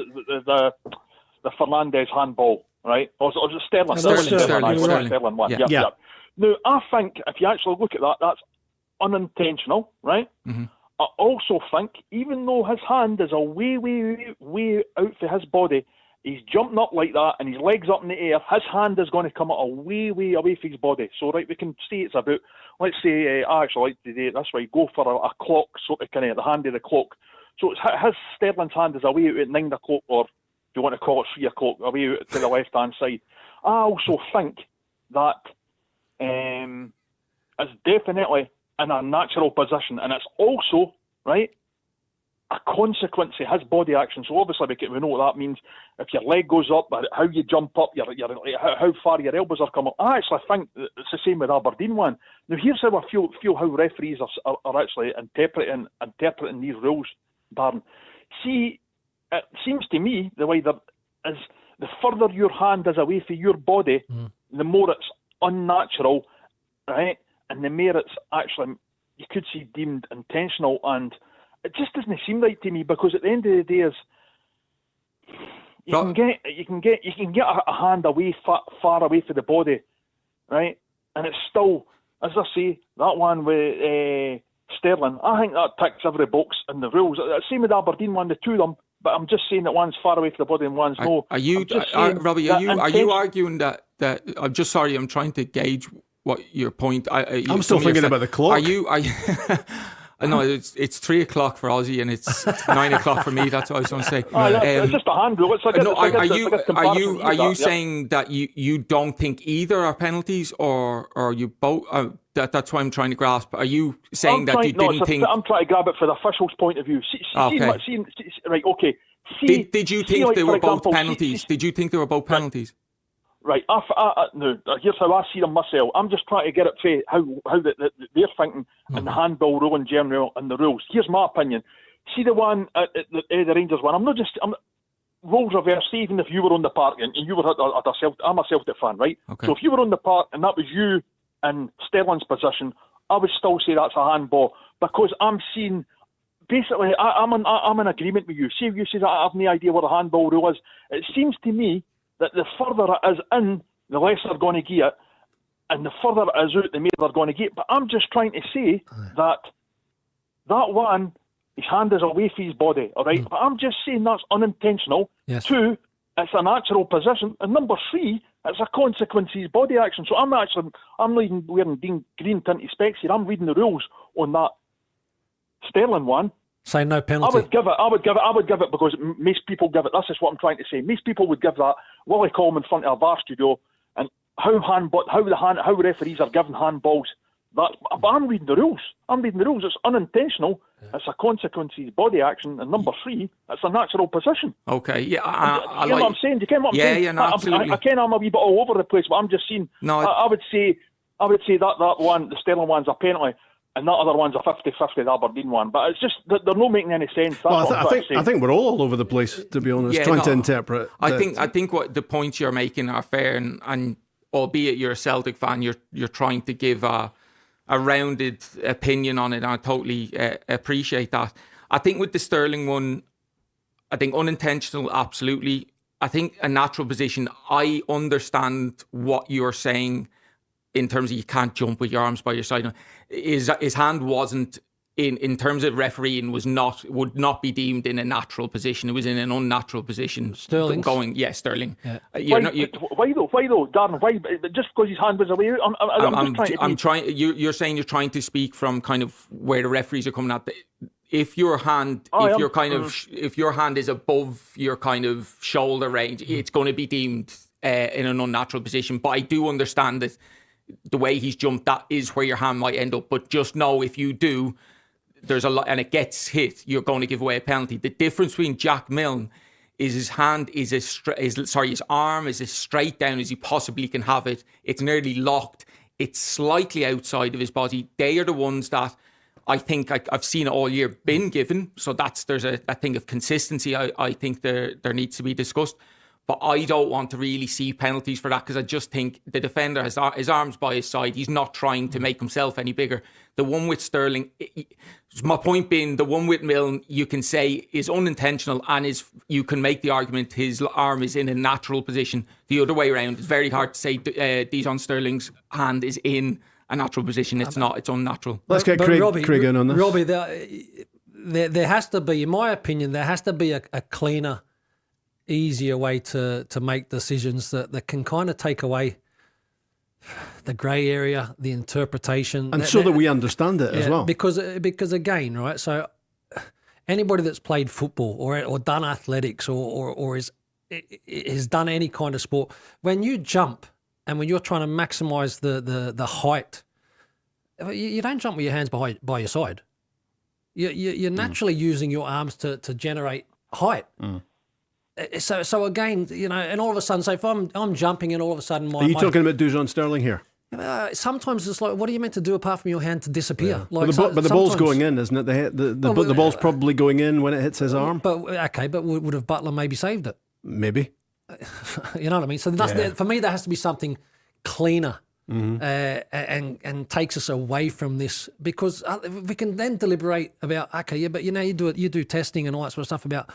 The Fernandez handball, right? Or was it Sterling? Sterling one. Yeah. Now, I think if you actually look at that, that's unintentional, right? Mm-hmm. I also think, even though his hand is a way out for his body, he's jumping up like that and his legs up in the air, his hand is going to come out a way away from his body. So, right, we can say it's about, let's say, I actually like to do it this way, go for a clock, sort of kind of the hand of the clock. So it's his Sterling's hand is away out at 9 o'clock, or if you want to call it 3 o'clock, away out to the left-hand side. I also think that is definitely in a natural position, and it's also, right, a consequence of his body action. So obviously we know what that means. If your leg goes up, how you jump up, how far your elbows are coming up. I actually think it's the same with Aberdeen one. Now here's how I feel how referees are actually interpreting these rules, Darren. See, it seems to me the way that is the further your hand is away from your body, the more it's unnatural, right? And the more it's actually, you could see, deemed intentional. And it just doesn't seem right to me, because at the end of the day, you can get a hand away far away from the body, right? And it's still, as I say, that one with Sterling, I think that ticks every box in the rules. Same with Aberdeen one, the two of them. But I'm just saying that one's far away from the body and one's no. Robbie? Are you arguing that? I'm just sorry. I'm trying to gauge what your point. I'm still thinking about the clock. Are you? No, it's 3:00 for Aussie and it's 9:00 for me. That's what I was going to say. It's just a hand rule. Are you saying that you don't think either are penalties, or you both? That's what I'm trying to grasp. Are you saying that you didn't think? I'm trying to grab it from the official's point of view. Right, okay. Did you think they were both penalties? Did you think they were both penalties? Right. No. Here's how I see them myself. I'm just trying to get it for how they're thinking and the handball rule in general and the rules. Here's my opinion. See the one the Rangers one. Roles reverse. Even if you were on the park and you were I'm a Celtic fan, right? Okay. So if you were on the park and that was you in Sterling's position, I would still say that's a handball, because I'm seeing. Basically, I'm in agreement with you. See, if you say that I have no idea what a handball rule is. It seems to me that the further it is in, the less they're going to get, and the further it is out, the more they're going to get. But I'm just trying to say that one, his hand is away from his body, all right? But I'm just saying that's unintentional. Yes. 2, it's a natural position. And number 3, it's a consequence of his body action. So I'm not even wearing green tinted specs here. I'm reading the rules on that Sterling one. Say no penalty. I would give it because most people give it. That's just what I'm trying to say. Most people would give that. Willie Callum in front of a VAR studio, and how referees are given handballs. But I'm reading the rules. It's unintentional. It's a consequence of his body action. And number 3, it's a natural position. Okay, yeah. You know what I'm saying? Do you get what I'm saying? Yeah, no, absolutely. I I'm a wee bit all over the place, but I'm just saying. No, I would say that one, the Sterling one's a penalty. And that other one's a 50-50, the Aberdeen one. But it's just, they're not making any sense. I think we're all over the place, to be honest, trying to interpret. I think what the points you're making are fair, and albeit you're a Celtic fan, you're trying to give a rounded opinion on it, and I totally appreciate that. I think with the Sterling one, I think unintentional, absolutely. I think a natural position, I understand what you're saying in terms of you can't jump with your arms by your side. His hand wasn't in terms of refereeing would not be deemed in a natural position. It was in an unnatural position. Sterling. Sterling. Yeah. Why though, Darren? Why? Just because his hand was away? You're saying you're trying to speak from kind of where the referees are coming at. If your hand, if your hand is above your kind of shoulder range, it's going to be deemed in an unnatural position. But I do understand that the way he's jumped, that is where your hand might end up. But just know if you do, there's a lot, and it gets hit, you're going to give away a penalty. The difference between Jack Milne is his hand is his arm is as straight down as he possibly can have it. It's nearly locked. It's slightly outside of his body. They are the ones that I think I've seen it all year been given. So there's a thing of consistency. I think there needs to be discussed. But I don't want to really see penalties for that, because I just think the defender has his arms by his side. He's not trying to make himself any bigger. The one with Sterling, my point being, the one with Milne, you can say is unintentional, and you can make the argument his arm is in a natural position. The other way around, it's very hard to say Dijon Sterling's hand is in a natural position. It's not. It's unnatural. Let's get Craig in on this. Robbie, there has to be, in my opinion, there has to be a cleaner, easier way to make decisions that can kind of take away the grey area, the interpretation, and so that we understand it as well. Because again, right? So anybody that's played football or done athletics or has done any kind of sport, when you jump, and when you're trying to maximise the height, you don't jump with your hands by your side. You're naturally using your arms to generate height. So again, and all of a sudden, so if I'm jumping and all of a sudden Are you talking about Dujon Sterling here? Sometimes it's like, what are you meant to do apart from your hand to disappear? Yeah. But the ball's going in, isn't it? The ball's probably going in when it hits his arm. But would have Butler maybe saved it? Maybe. You know what I mean? So for me, there has to be something cleaner. And takes us away from this, because we can then deliberate about but you do testing and all that sort of stuff about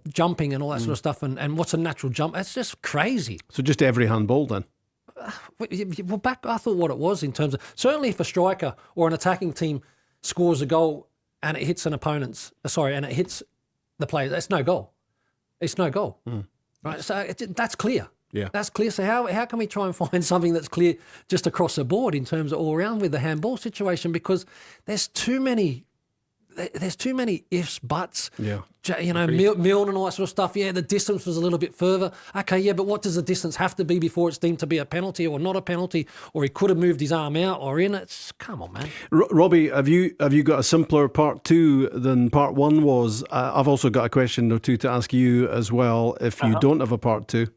jumping and all that sort of stuff and what's a natural jump. It's just crazy. So just every handball then? Well, I thought what it was in terms of, certainly if a striker or an attacking team scores a goal and it hits an opponent's, and it hits the player, that's no goal. It's no goal, right? So that's clear. Yeah, that's clear. So how can we try and find something that's clear just across the board in terms of all around with the handball situation? Because there's too many ifs, buts. Yeah, Milne and all that sort of stuff. Yeah, the distance was a little bit further. Okay, yeah, but what does the distance have to be before it's deemed to be a penalty or not a penalty? Or he could have moved his arm out or in. Come on, man. Robbie, have you got a simpler part 2 than part 1 was? I've also got a question or two to ask you as well. If you don't have a part 2.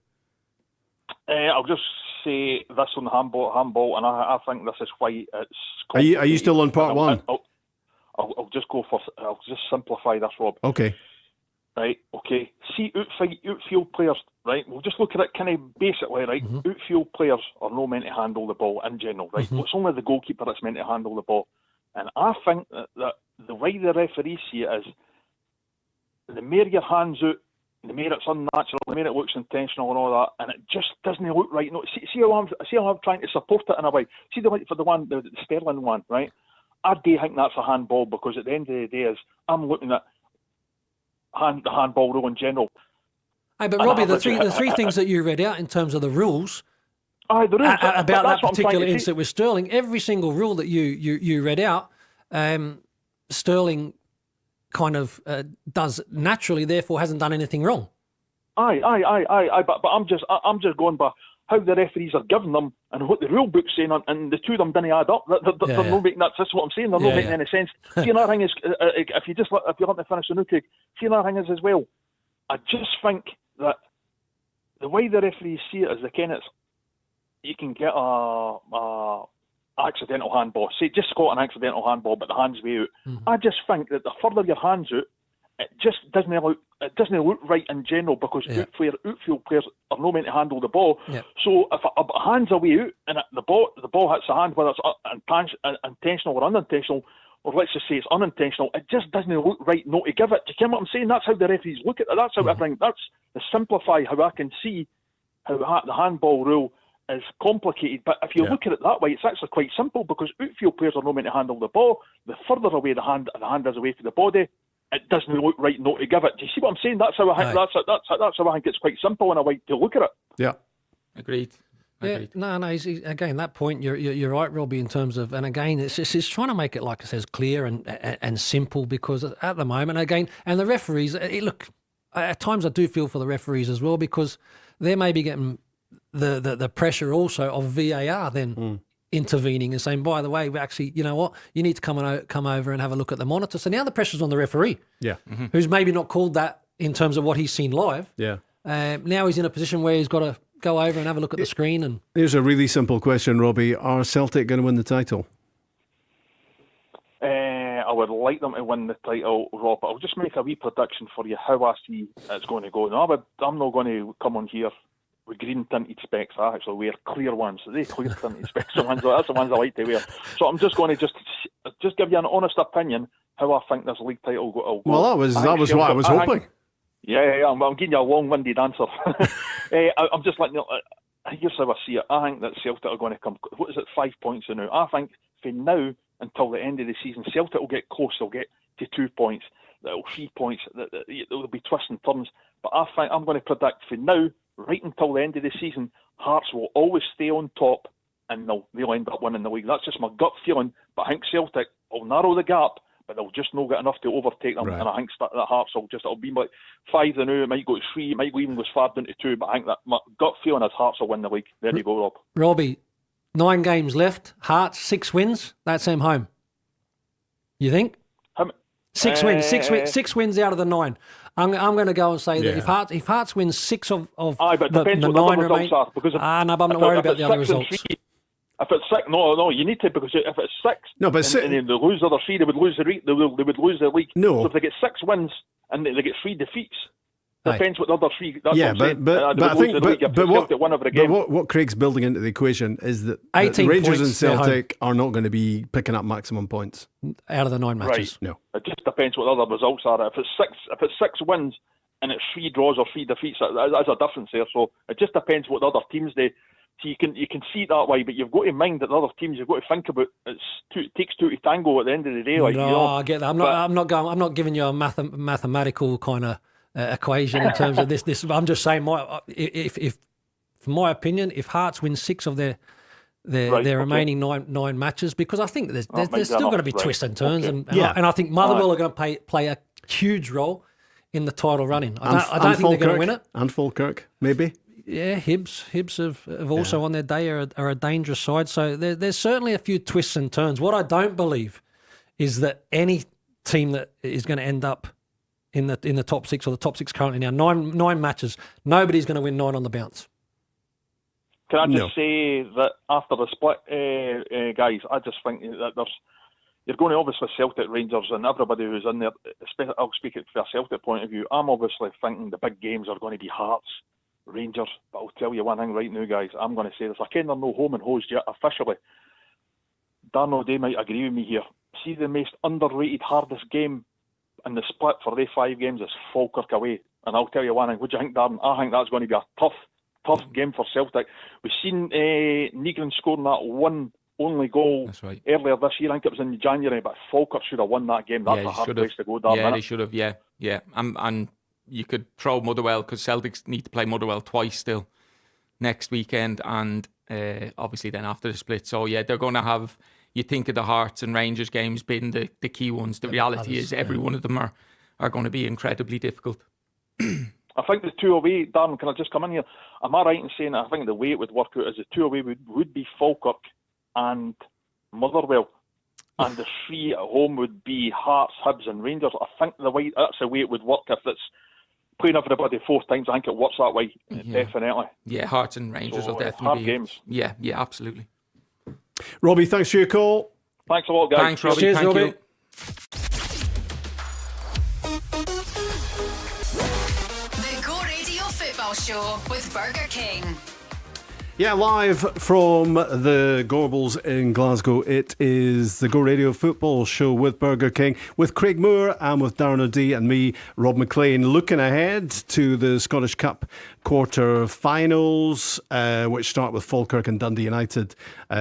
I'll just say this on handball, and I think this is why it's. Are you still on part 1? I'll just go for. I'll just simplify this, Rob. Okay. Right. Okay. See, outfield players. Right. We'll just look at it kind of basically. Right. Outfield players are not meant to handle the ball in general. Right. It's only the goalkeeper that's meant to handle the ball, and I think that the way the referees see it is, the more your hands out, the more it's unnatural, the more it looks intentional and all that, and it just doesn't look right. No, see how I'm trying to support it in a way. See for the Sterling one, right? I do think that's a handball, because at the end of the day I'm looking at the handball rule in general. Hey, but Robbie, the three things that you read out in terms of the rules about that particular incident with Sterling, every single rule that you read out, Sterling kind of does naturally, therefore hasn't done anything wrong. Aye. But I'm just going by how the referees are giving them and what the rule book's saying, and the two of them didn't add up. They're not making that's what I'm saying. They're not making any sense. See, another thing is, if you let me finish the new Craig, see, another thing is as well, I just think that the way the referees see it is you can get a accidental handball. Say, just got an accidental handball, but the hand's way out. I just think that the further your hand's out, it just doesn't look right in general, because outfield players are not meant to handle the ball. Yeah. So if a hand's away out and the ball hits the hand, whether it's intentional or unintentional, or let's just say it's unintentional, it just doesn't look right not to give it. Do you get what I'm saying? That's how the referees look at it. That's how I think. That's to simplify how I can see how the handball rule is complicated, but if you look at it that way, it's actually quite simple, because outfield players are not meant to handle the ball. The further away the hand is away from the body, it doesn't look right not to give it. Do you see what I'm saying? That's how I think. That's how I think it's quite simple in a way to look at it. Yeah, agreed. Yeah, no. Again, that point you're right, Robbie. In terms of, and again, it's trying to make it, like it says, clear and simple, because at the moment, again, and the referees. Look, at times I do feel for the referees as well, because they may be getting the pressure also of VAR then intervening and saying, by the way, we actually, you know what, you need to come over and have a look at the monitor. So now the pressure's on the referee, who's maybe not called that in terms of what he's seen live. Yeah. Now he's in a position where he's got to go over and have a look at the screen. And here's a really simple question, Robbie: are Celtic going to win the title? I would like them to win the title, Rob. I'll just make a wee prediction for you how I see it's going to go. Now, I'm not going to come on here with green tinted specs. I actually wear clear ones. They clear tinted specs. That's the ones I like to wear. So I'm just going to just give you an honest opinion how I think this league title will go. Well, that was what I was hoping. Yeah, I'm giving you a long-winded answer. I'm just letting you. Here's how I see it. I think that Celtic are going to come. What is it? 5 points now. I think from now until the end of the season, Celtic will get close. They'll get to 2 points. That'll 3 points. There'll be twists and turns. But I think I'm going to predict from now right until the end of the season, Hearts will always stay on top, and they'll end up winning the league. That's just my gut feeling. But I think Celtic will narrow the gap, but they'll just not get enough to overtake them. Right. And I think that Hearts it'll be like 5 now. It might go to 3. It might go even go as far down to 2. But I think that my gut feeling is Hearts will win the league. There you go, Rob. Robbie, 9 games left. Hearts 6 wins. That's them home. You think? 6 wins. 6 wins out of the 9. I'm going to go and say that if Hearts wins 6 of but it the depends what 9 the results remain, are. Because no, but I'm not worried about the other results. If it's 6, no, you need to, because if it's 6, no, but and they lose the other 3, they would lose the league. No. So if they get 6 wins and they get 3 defeats, depends what the other 3. That's yeah, what but I think what Craig's building into the equation is that 18 Rangers and points, they're Celtic are not going to be picking up maximum points out of the 9 matches. Right. No, it just depends what the other results are. If it's 6 wins and it's 3 draws or 3 defeats, that's a difference there. So it just depends what the other teams do. So you can see it that way, but you've got to mind that the other teams, you've got to think about it takes 2 to tango at the end of the day. I get that. I'm not giving you a mathematical kind of equation in terms of this. I'm just saying, if from my opinion, if Hearts win 6 of their remaining 9 matches, because I think there's still going to be twists and turns, and I think Motherwell are going to play a huge role in the title running. I don't think they're going to win it. And Falkirk, maybe. Yeah, Hibs have also on their day are a dangerous side. So there's certainly a few twists and turns. What I don't believe is that any team that is going to end up in the top 6 or the top 6 currently now, nine matches, nobody's going to win 9 on the bounce. Can I just say that after the split, guys, I just think that you're going to obviously Celtic, Rangers, and everybody who's in there. I'll speak it from a Celtic point of view. I'm obviously thinking the big games are going to be Hearts, Rangers, but I'll tell you one thing right now, guys. I'm going to say this. I can't no home and hosed yet officially. Darren O'Dea might agree with me here. See, the most underrated, hardest game in the split for the 5 games is Falkirk away. And I'll tell you one thing. What do you think, Darren? I think that's going to be a tough game for Celtic. We've seen Negrin scoring that one only goal earlier this year. I think it was in January, but Falkirk should have won that game. That's a hard place to go, Darren. Yeah, they should have. Yeah. And you could throw Motherwell, because Celtics need to play Motherwell twice still next weekend, and obviously then after the split. So yeah, they're going to have, you think of the Hearts and Rangers games being the key ones. The reality is every one of them are going to be incredibly difficult. I think the 2 away, Darren, can I just come in here? Am I right in saying that I think the way it would work out is the 2 away would be Falkirk and Motherwell, and the 3 at home would be Hearts, Hibs and Rangers. I think that's the way it would work. If it's playing everybody 4 times, I think it works that way, definitely. Yeah, Hearts and Rangers will definitely be games. Yeah, absolutely. Robbie, thanks for your call. Thanks a lot, guys. Thanks, Robbie. Cheers, Thank Robbie. you. The Go Radio Football Show with Burger King. Yeah, live from the Gorbals in Glasgow, it is the Go Radio Football Show with Burger King, with Craig Moore and with Darren O'Dea and me, Rob MacLean, looking ahead to the Scottish Cup quarter-finals, which start with Falkirk and Dundee United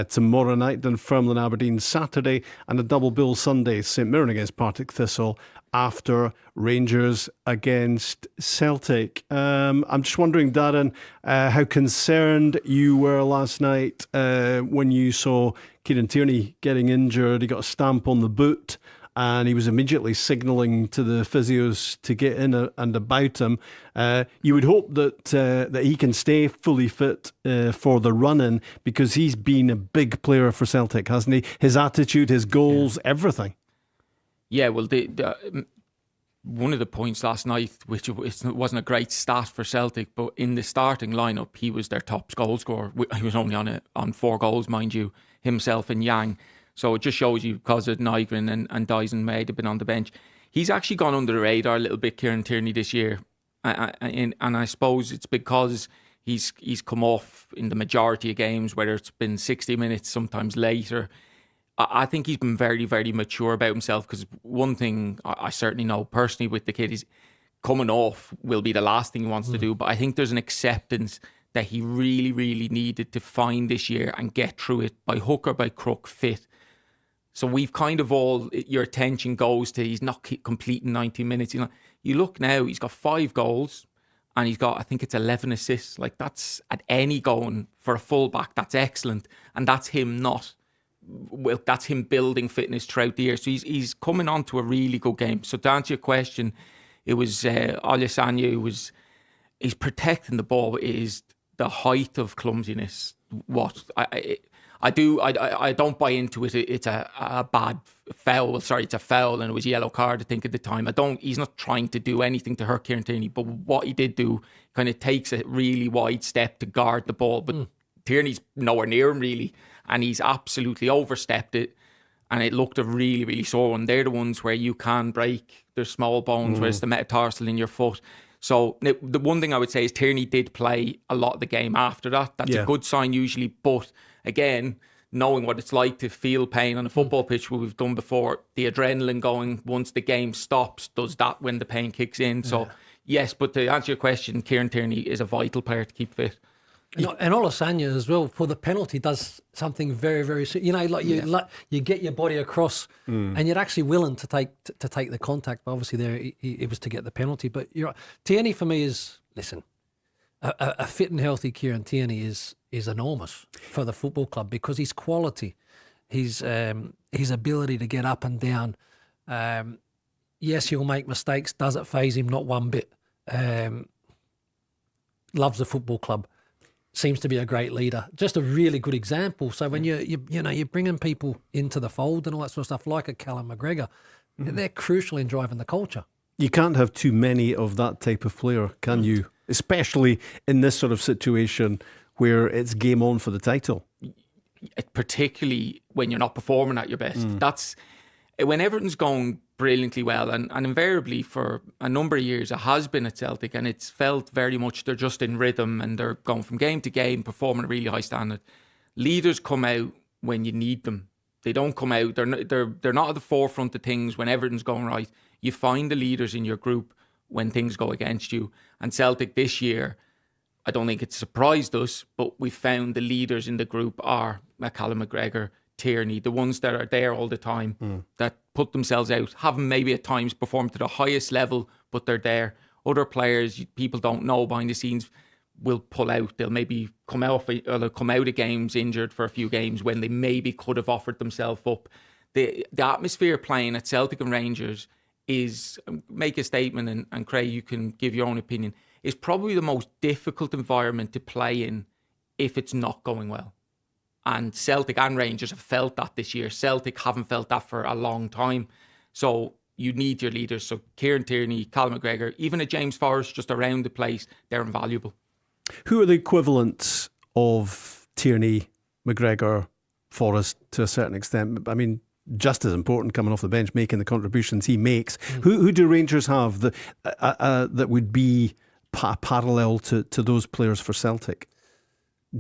tomorrow night, Dunfermline Aberdeen Saturday, and a double bill Sunday, St Mirren against Partick Thistle, after Rangers against Celtic. I'm just wondering, Darren, how concerned you were last night when you saw Kieran Tierney getting injured. He got a stamp on the boot and he was immediately signalling to the physios to get in and about him. You would hope that he can stay fully fit for the run-in, because he's been a big player for Celtic, hasn't he? His attitude, his goals, everything. Yeah, well, one of the points last night, which it wasn't a great stat for Celtic, but in the starting lineup, he was their top goal scorer. He was only on 4 goals, mind you, himself and Yang. So it just shows you, because of Nygren and Dyson Maeda have been on the bench. He's actually gone under the radar a little bit, Kieran Tierney, this year. And I suppose it's because he's come off in the majority of games, whether it's been 60 minutes, sometimes later. I think he's been very, very mature about himself, because one thing I certainly know personally with the kid is coming off will be the last thing he wants to do. But I think there's an acceptance that he really, really needed to find this year and get through it by hook or by crook fit. So we've kind of your attention goes to he's not completing 90 minutes. You look now, he's got 5 goals and he's got, I think it's 11 assists. Like, that's at any going for a fullback, that's excellent. And that's him not well, that's him building fitness throughout the year. So he's coming on to a really good game. So to answer your question, it was Olisanya he's protecting the ball. It is the height of clumsiness. What I don't buy into it. It's a bad foul. Sorry, it's a foul, and it was a yellow card, I think, at the time. He's not trying to do anything to hurt Kieran Tierney, but what he did do kind of takes a really wide step to guard the ball. But Tierney's nowhere near him, really, and he's absolutely overstepped it, and it looked a really, really sore one. They're the ones where you can break their small bones, where it's the metatarsal in your foot. So the one thing I would say is Tierney did play a lot of the game after that. That's a good sign usually. But again, knowing what it's like to feel pain on a football pitch, what we've done before, the adrenaline going once the game stops, does that when the pain kicks in. So yes, but to answer your question, Kieran Tierney is a vital player to keep fit. And Olisanya as well, for the penalty, does something very, very, you get your body across, and you're actually willing to take the contact. But obviously, there it was to get the penalty. But you're right. Tierney for me is, listen, a fit and healthy Kieran Tierney is enormous for the football club, because his quality, his ability to get up and down. Yes, he'll make mistakes. Does it faze him? Not one bit. Loves the football club. Seems to be a great leader. Just a really good example. So when you're bringing people into the fold and all that sort of stuff, like a Callum McGregor, they're crucial in driving the culture. You can't have too many of that type of player, can you? Especially in this sort of situation where it's game on for the title. Particularly when you're not performing at your best. That's when everything's going brilliantly well, and invariably for a number of years it has been at Celtic, and it's felt very much they're just in rhythm and they're going from game to game, performing a really high standard. Leaders come out when you need them. They don't come out, they're not at the forefront of things when everything's going right. You find the leaders in your group when things go against you. And Celtic this year, I don't think it surprised us, but we found the leaders in the group are Callum McGregor, Tierney, the ones that are there all the time, that put themselves out, haven't maybe at times performed to the highest level, but they're there. Other players, people don't know behind the scenes, will pull out. They'll maybe come out of games injured for a few games when they maybe could have offered themselves up. The atmosphere playing at Celtic and Rangers is, make a statement, and Craig, you can give your own opinion, is probably the most difficult environment to play in if it's not going well. And Celtic and Rangers have felt that this year. Celtic haven't felt that for a long time. So you need your leaders. So Kieran Tierney, Callum McGregor, even a James Forrest just around the place, they're invaluable. Who are the equivalents of Tierney, McGregor, Forrest to a certain extent? I mean, just as important coming off the bench, making the contributions he makes. Who do Rangers have that would be parallel to those players for Celtic?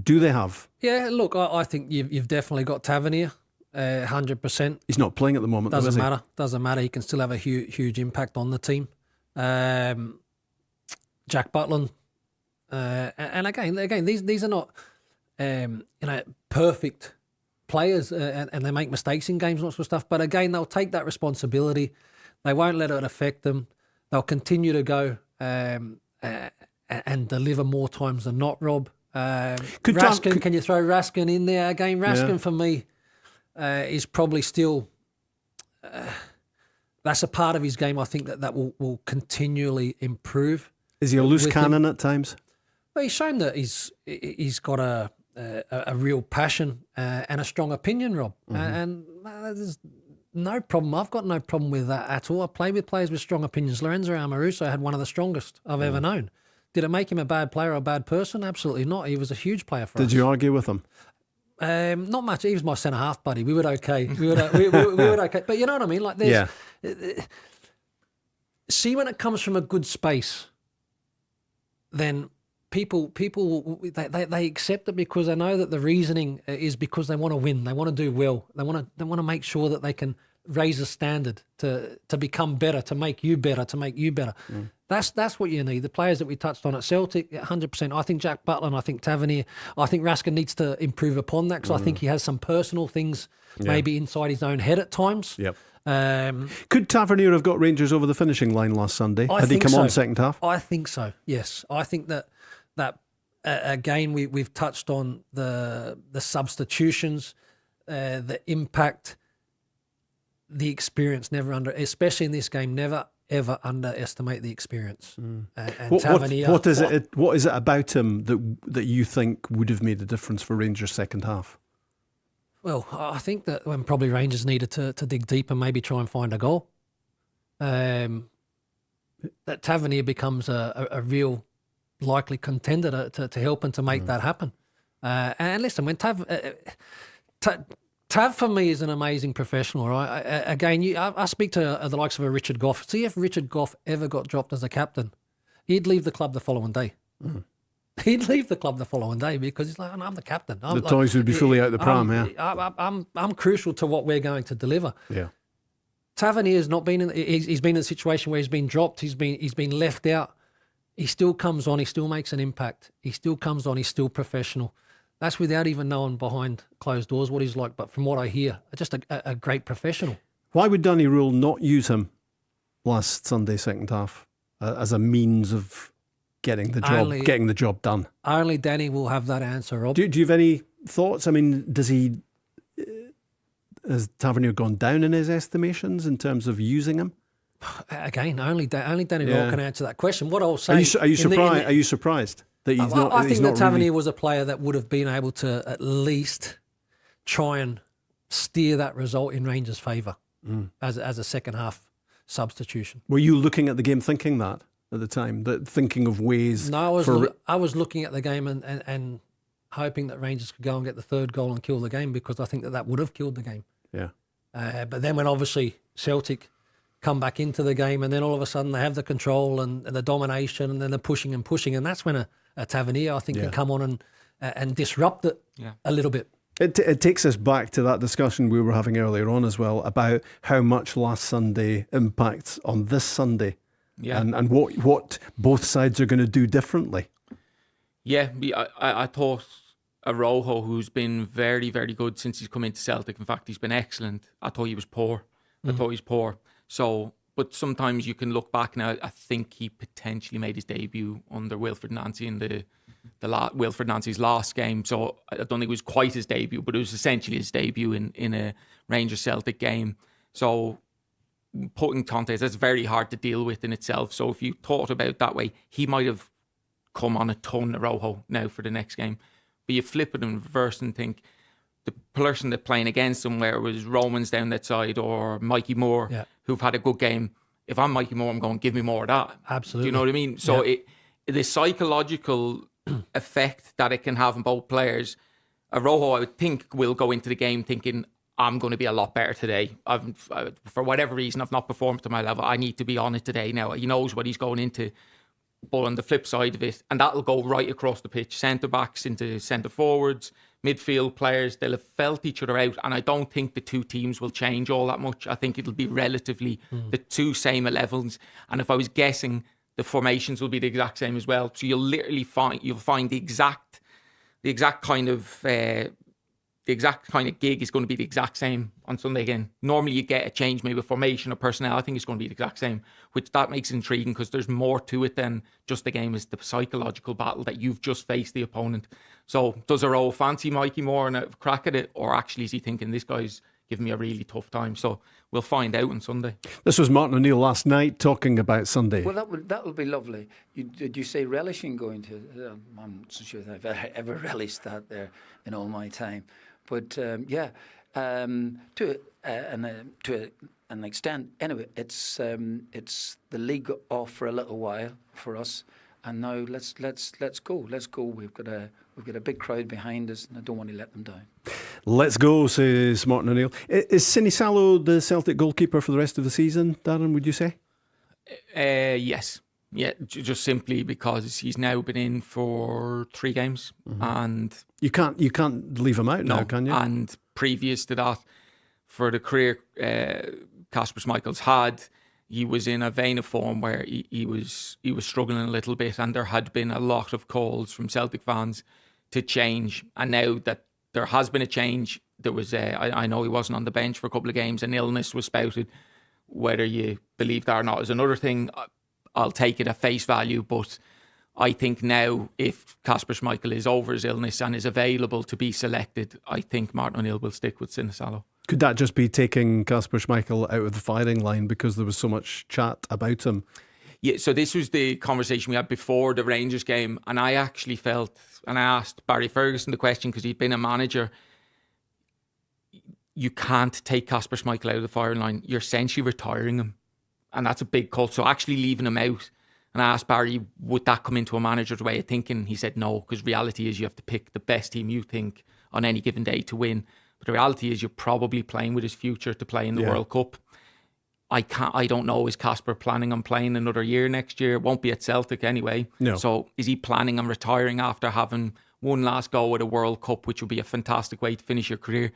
Do they have? Yeah, look, I think you've definitely got Tavernier, 100%. He's not playing at the moment. Doesn't matter. Doesn't matter. He can still have a huge impact on the team. Jack Butland, and again, these are not perfect players, and they make mistakes in games and all sorts of stuff. But again, they'll take that responsibility. They won't let it affect them. They'll continue to go and deliver more times than not, Rob. Raskin, can you throw Raskin in there again? Raskin for me is probably still that's a part of his game I think that will continually improve. Is he a loose cannon at times? Well, he's shown that he's got a real passion and a strong opinion, Rob. And there's no problem. I've got no problem with that at all. I play with players with strong opinions. Lorenzo Amoruso had one of the strongest I've ever known. Did it make him a bad player or a bad person? Absolutely not. He was a huge player for us. Did you argue with him? Not much. He was my centre half buddy. We were okay. We were okay. But you know what I mean? Like, see, when it comes from a good space, then people they accept it because they know that the reasoning is because they want to win. They want to do well. They want to make sure that they can raise the standard to become better, to make you better. That's what you need. The players that we touched on at Celtic, 100%. I think Jack Butland, I think Tavernier, I think Raskin needs to improve upon that because I think he has some personal things maybe inside his own head at times. Yep. Could Tavernier have got Rangers over the finishing line last Sunday? Had he come on second half? I think so, yes. I think that again, we've touched on the substitutions. the impact, the experience. Especially in this game, never ever underestimate the experience. And Tavernier, what is it about him that you think would have made a difference for Rangers' second half? Well, I think that when probably Rangers needed to dig deep and maybe try and find a goal, that Tavernier becomes a real likely contender to help and to make that happen. And listen, when Tav for me is an amazing professional, right? Again, I speak to the likes of a Richard Gough. See if Richard Gough ever got dropped as a captain, he'd leave the club the following day. He'd leave the club the following day because he's like, oh, no, I'm the captain. The toys would be fully out the pram, I'm crucial to what we're going to deliver. Yeah. Tavernier's not been he's been in a situation where he's been dropped, he's been left out. He still comes on, he still makes an impact. He still comes on, he's still professional. That's without even knowing behind closed doors what he's like. But from what I hear, just a great professional. Why would Danny Rule not use him last Sunday, second half, as a means of getting the job done? Only Danny will have that answer, Rob. Do you have any thoughts? I mean, has Tavernier gone down in his estimations in terms of using him? Again, only Danny Rule can answer that question. What I'll say... Are you surprised that he's not... I think that Tavernier was a player that would have been able to at least try and steer that result in Rangers' favour as a second half substitution. Were you looking at the game thinking that at the time? Thinking of ways... No, I was looking at the game and hoping that Rangers could go and get the third goal and kill the game, because I think that would have killed the game. Yeah. But then when obviously Celtic come back into the game, and then all of a sudden they have the control and the domination, and then they're pushing, and that's when a Tavernier, I think, can come on and disrupt it a little bit. It takes us back to that discussion we were having earlier on as well about how much last Sunday impacts on this Sunday, and what both sides are going to do differently. Yeah, I thought Araujo, who's been very, very good since he's come into Celtic. In fact, he's been excellent. I thought he was poor. So, but sometimes you can look back now. I think he potentially made his debut under Wilfred Nancy in Wilfred Nancy's last game. So I don't think it was quite his debut, but it was essentially his debut in a Rangers Celtic game. So putting context, that's very hard to deal with in itself. So if you thought about it that way, he might have come on a ton Araujo now for the next game. But you flip it in reverse and think the person that playing against him, where it was Romans down that side or Mikey Moore, who've had a good game. If I'm Mikey Moore, I'm going, give me more of that. Absolutely. Do you know what I mean? So the psychological effect that it can have on both players, Araujo, I would think, will go into the game thinking, I'm going to be a lot better today. For whatever reason, I've not performed to my level. I need to be on it today now. He knows what he's going into. But on the flip side of it, and that'll go right across the pitch, centre-backs into centre-forwards, midfield players, they'll have felt each other out, and I don't think the two teams will change all that much. I think it'll be relatively the two same 11s, and if I was guessing, the formations will be the exact same as well. So you'll literally find the exact kind of gig is going to be the exact same on Sunday again. Normally you get a change, maybe formation or personnel. I think it's going to be the exact same, which that makes it intriguing because there's more to it than just the game. Is the psychological battle that you've just faced the opponent. So does Araujo fancy Mikey Moore and a crack at it, or actually is he thinking this guy's giving me a really tough time? So we'll find out on Sunday. This was Martin O'Neill last night talking about Sunday. Well, that would be lovely. Did you say relishing going to? I'm not so sure that I've ever relished that there in all my time. But to an extent, anyway, it's the league off for a little while for us, and now let's go. We've got a big crowd behind us, and I don't want to let them down. Let's go, says Martin O'Neill. Is Sinisalo the Celtic goalkeeper for the rest of the season, Darren? Would you say? Yes. Yeah, just simply because he's now been in for 3 games, and you can't leave him out now, can you? And previous to that, for the career Kasper Schmeichel's had, he was in a vein of form where he was struggling a little bit, and there had been a lot of calls from Celtic fans to change. And now that there has been a change, there was I know he wasn't on the bench for a couple of games. An illness was spouted. Whether you believe that or not is another thing. I'll take it at face value, but I think now, if Kasper Schmeichel is over his illness and is available to be selected, I think Martin O'Neill will stick with Sinisalo. Could that just be taking Kasper Schmeichel out of the firing line because there was so much chat about him? Yeah, so this was the conversation we had before the Rangers game, and I actually felt, and I asked Barry Ferguson the question because he'd been a manager, you can't take Kasper Schmeichel out of the firing line. You're essentially retiring him, and that's a big call. So actually leaving him out, and I asked Barry, would that come into a manager's way of thinking? He said no, because reality is you have to pick the best team you think on any given day to win. But the reality is you're probably playing with his future to play in the World Cup. I don't know, is Kasper planning on playing another year next year? It won't be at Celtic anyway. No. So is he planning on retiring after having one last go at a World Cup, which would be a fantastic way to finish your career?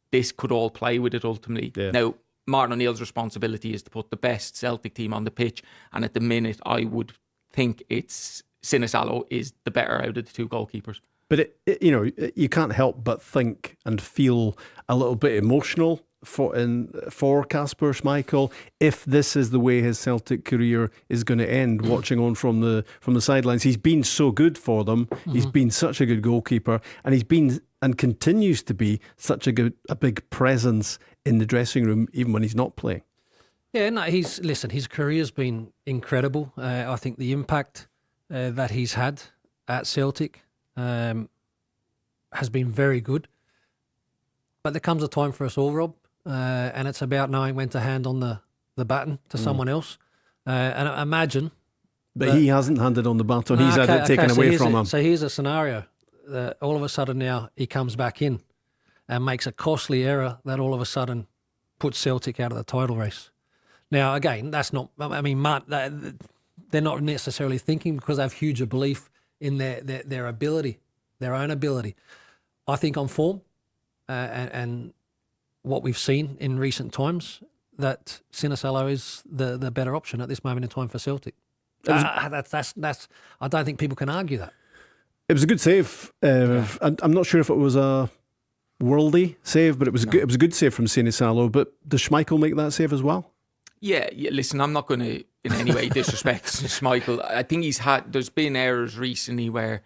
This could all play with it ultimately. Yeah. Now, Martin O'Neill's responsibility is to put the best Celtic team on the pitch, and at the minute I would think it's Sinisalo is the better out of the two goalkeepers. But you can't help but think and feel a little bit emotional for Kasper Schmeichel if this is the way his Celtic career is going to end. Watching on from the sidelines, he's been so good for them. He's been such a good goalkeeper, and he's been and continues to be such a big presence in the dressing room, even when he's not playing. Yeah, no, his career's been incredible. I think the impact that he's had at Celtic has been very good. But there comes a time for us all, Rob, and it's about knowing when to hand on the baton to someone else. And imagine... But he hasn't handed on the baton. He's had it taken away from him. So here's a scenario. All of a sudden now he comes back in and makes a costly error that all of a sudden puts Celtic out of the title race. Now, again, that's not... I mean, they're not necessarily thinking because they have huge belief in their ability, their own ability. I think on form and what we've seen in recent times, that Sinisalo is the better option at this moment in time for Celtic. That's. I don't think people can argue that. It was a good save. I'm not sure if it was a worldy save, but it was a good save from Sinisalo. But does Schmeichel make that save as well? Yeah. Listen, I'm not going to in any way disrespect Schmeichel. I think there's been errors recently where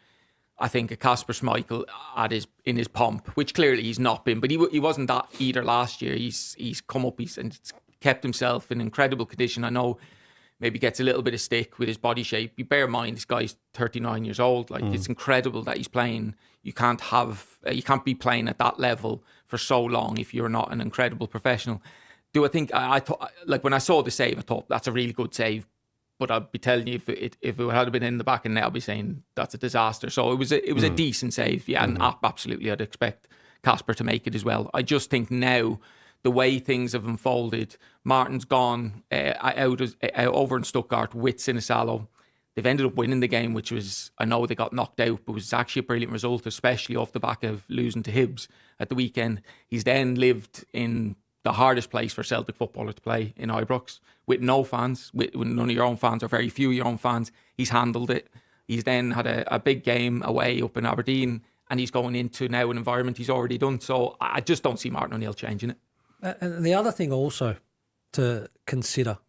I think a Kasper Schmeichel in his pomp, which clearly he's not been, but he wasn't that either last year. He's come up, and kept himself in incredible condition. I know maybe gets a little bit of stick with his body shape. You bear in mind this guy's 39 years old. Like it's incredible that he's playing. You can't be playing at that level for so long if you're not an incredible professional. Do I think I thought, like when I saw the save, I thought that's a really good save. But I'd be telling you if it had been in the back of the net, I'd be saying that's a disaster. So it was a decent save, and absolutely I'd expect Kasper to make it as well. I just think now the way things have unfolded, Martin's gone over in Stuttgart with Sinisalo. They've ended up winning the game, which was, I know they got knocked out, but it was actually a brilliant result, especially off the back of losing to Hibs at the weekend. He's then lived in the hardest place for Celtic footballer to play in Ibrox, with no fans, with none of your own fans or very few of your own fans. He's handled it. He's then had a big game away up in Aberdeen, and he's going into now an environment he's already done. So I just don't see Martin O'Neill changing it. And the other thing also to consider,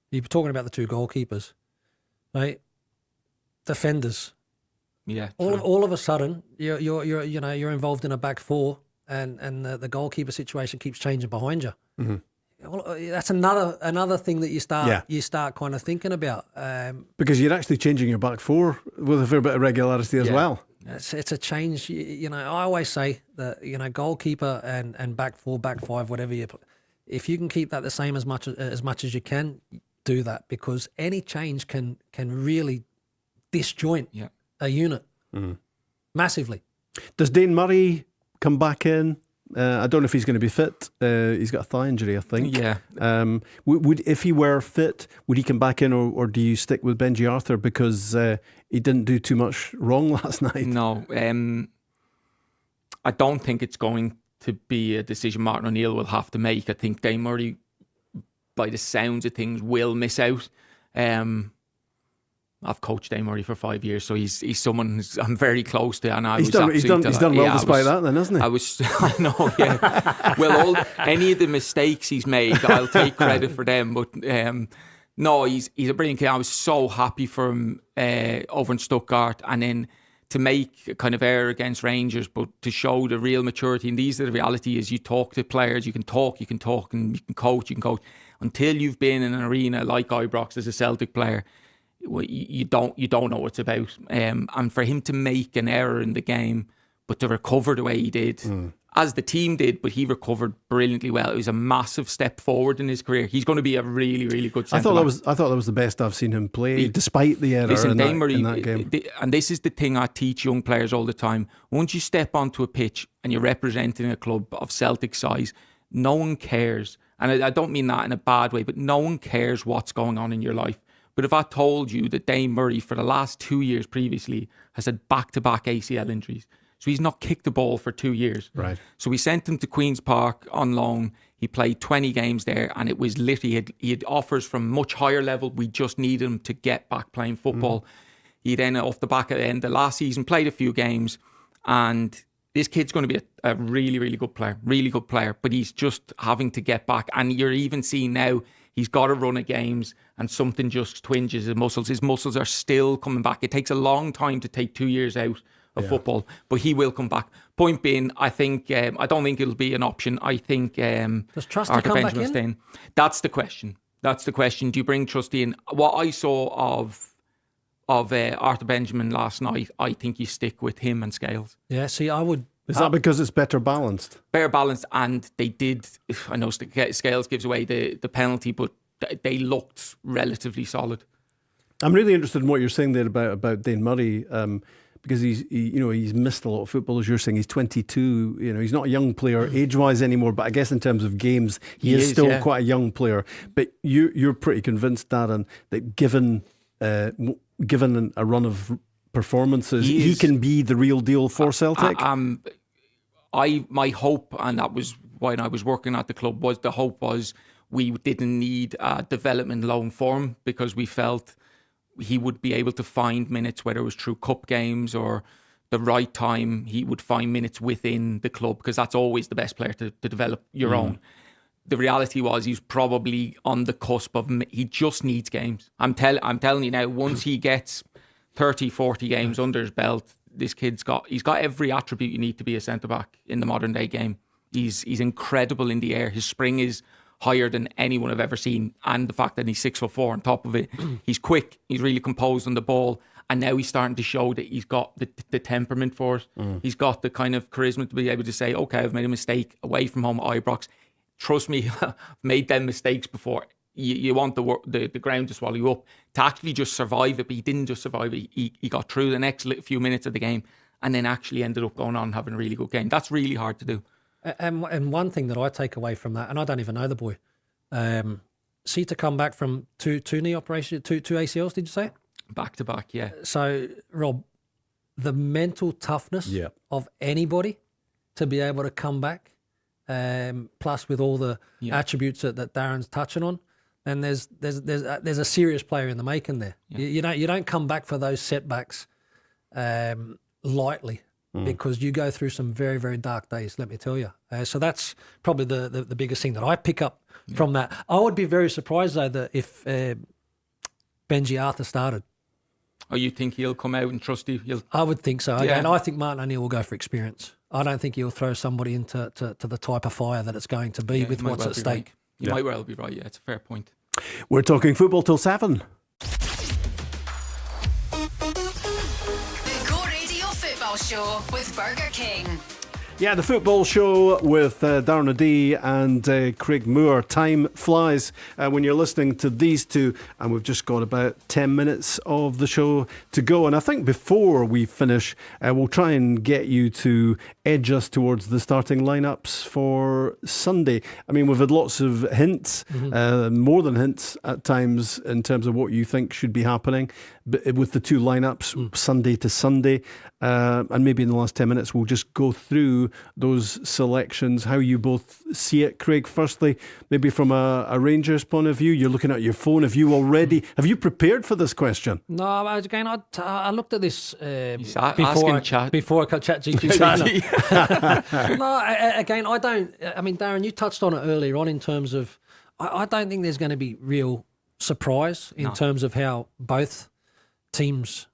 you're talking about the two goalkeepers, right? Defenders. Yeah. All of a sudden, you're involved in a back four, and the goalkeeper situation keeps changing behind you. Mm-hmm. Well, that's another thing that you start kind of thinking about. Because you're actually changing your back four with a fair bit of regularity as well. It's a change. I always say that goalkeeper and back four, back five, whatever if you can keep that the same as much as you can, do that, because any change can really disjoint a unit massively. Does Dane Murray come back in? I don't know if he's going to be fit. He's got a thigh injury, I think. Yeah. Would if he were fit, would he come back in, or do you stick with Benji Arthur because he didn't do too much wrong last night? No. I don't think it's going to be a decision Martin O'Neill will have to make. I think Dane Murray, by the sounds of things, will miss out. I've coached Dane Murray for 5 years, so he's someone I'm very close to, and he's done well despite that, then, hasn't he? I know, yeah. Well, any of the mistakes he's made, I'll take credit for them. But No, he's a brilliant kid. I was so happy for him over in Stuttgart, and then to make a kind of error against Rangers, but to show the real maturity. And these are the reality is you talk to players, you can talk, and you can coach. Until you've been in an arena like Ibrox as a Celtic player, you don't know what it's about. And for him to make an error in the game, but to recover the way he did, as the team did, but he recovered brilliantly well. It was a massive step forward in his career. He's going to be a really, really good centre back. I thought that was the best I've seen him play, despite the error in that game. And this is the thing I teach young players all the time. Once you step onto a pitch and you're representing a club of Celtic size, no one cares. And I don't mean that in a bad way, but no one cares what's going on in your life. But if I told you that Dane Murray, for the last 2 years previously, has had back-to-back ACL injuries, so he's not kicked the ball for 2 years. Right. So we sent him to Queen's Park on loan. He played 20 games there, and it was literally, he had offers from much higher level. We just needed him to get back playing football. He then, off the back at the end of last season, played a few games, and this kid's going to be a really, really good player, but he's just having to get back. And you're even seeing now, he's got a run of games and something just twinges his muscles. His muscles are still coming back. It takes a long time to take 2 years out of football, but he will come back. Point being, I think I don't think it'll be an option. I think does Trusty come back in? That's the question. Do you bring Trusty in? What I saw of Arthur Benjamin last night, I think you stick with him and Scales. Yeah, see, I would. Is that because it's better balanced? Better balanced, and they did. I know Scales gives away the penalty, but they looked relatively solid. I'm really interested in what you're saying there about Dane Murray. Because he's missed a lot of football, as you're saying. He's 22. He's not a young player age-wise anymore, but I guess in terms of games, he is still quite a young player. But you're pretty convinced, Darren, that given a run of performances, he can be the real deal for Celtic. My hope, and that was when I was working at the club, was we didn't need a development loan for him, because we felt he would be able to find minutes, whether it was through cup games or the right time, he would find minutes within the club, because that's always the best player to develop your own. The reality was he's probably on the cusp of, he just needs games. I'm telling you now, once he gets 30, 40 games under his belt, this kid's got every attribute you need to be a centre-back in the modern day game. He's incredible in the air. His spring is higher than anyone I've ever seen, and the fact that he's 6'4" on top of it. He's quick, he's really composed on the ball, and now he's starting to show that he's got the temperament for it. He's got the kind of charisma to be able to say, okay, I've made a mistake away from home at Ibrox. Trust me, I've made them mistakes before. You want the ground to swallow you up. To actually just survive it, but he didn't just survive it. He got through the next few minutes of the game, and then actually ended up going on and having a really good game. That's really hard to do. And one thing that I take away from that, and I don't even know the boy, see, to come back from two knee operations, two ACLs, did you say? Back to back, yeah. So, Rob, the mental toughness of anybody to be able to come back, plus with all the attributes that Darren's touching on, and there's a serious player in the making there. Yeah. You don't come back for those setbacks lightly. Because you go through some very, very dark days, let me tell you. So that's probably the biggest thing that I pick up from that. I would be very surprised, though, that if Benji Arthur started. Oh, you think he'll come out and trust you? I would think so. Yeah. And I think Martin O'Neill will go for experience. I don't think he'll throw somebody into to the type of fire that it's going to be with what's at stake. Right. You might well be right, yeah. It's a fair point. We're talking football till 7. Show with Burger King. Yeah, the football show with Darren O'Dea and Craig Moore. Time flies when you're listening to these two, and we've just got about 10 minutes of the show to go. And I think before we finish, we'll try and get you to edge us towards the starting lineups for Sunday. I mean, we've had lots of hints, more than hints at times, in terms of what you think should be happening with the two lineups, Sunday to Sunday. And maybe in the last 10 minutes, we'll just go through those selections, how you both see it. Craig, firstly, maybe from a Rangers point of view, you're looking at your phone. Have you prepared for this question? No, again, I looked at this before I chat GPT. No, again, I mean, Darren, you touched on it earlier on in terms of, I don't think there's going to be real surprise in terms of how both teams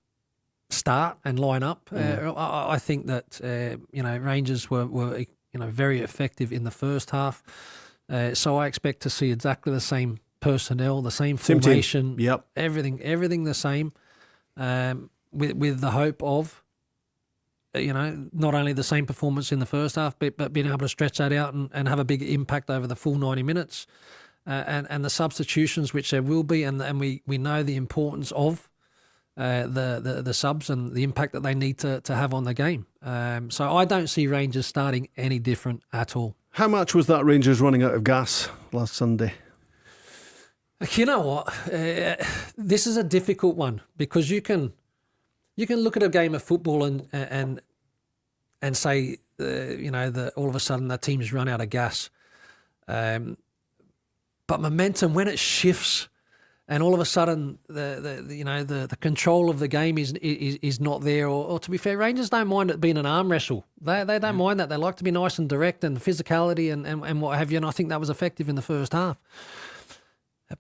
start and line up. I think that Rangers were very effective in the first half. So I expect to see exactly the same personnel, the same formation, everything the same, with the hope of not only the same performance in the first half, but being able to stretch that out and have a big impact over the full 90 minutes, and the substitutions, which there will be, and we know the importance of the subs and the impact that they need to have on the game. So I don't see Rangers starting any different at all. How much was that Rangers running out of gas last Sunday? You know what? This is a difficult one, because you can look at a game of football and say that all of a sudden the team's run out of gas. But momentum, when it shifts, and all of a sudden the control of the game is not there, or to be fair, Rangers don't mind it being an arm wrestle. They don't mind that. They like to be nice and direct and physicality and what have you. And I think that was effective in the first half.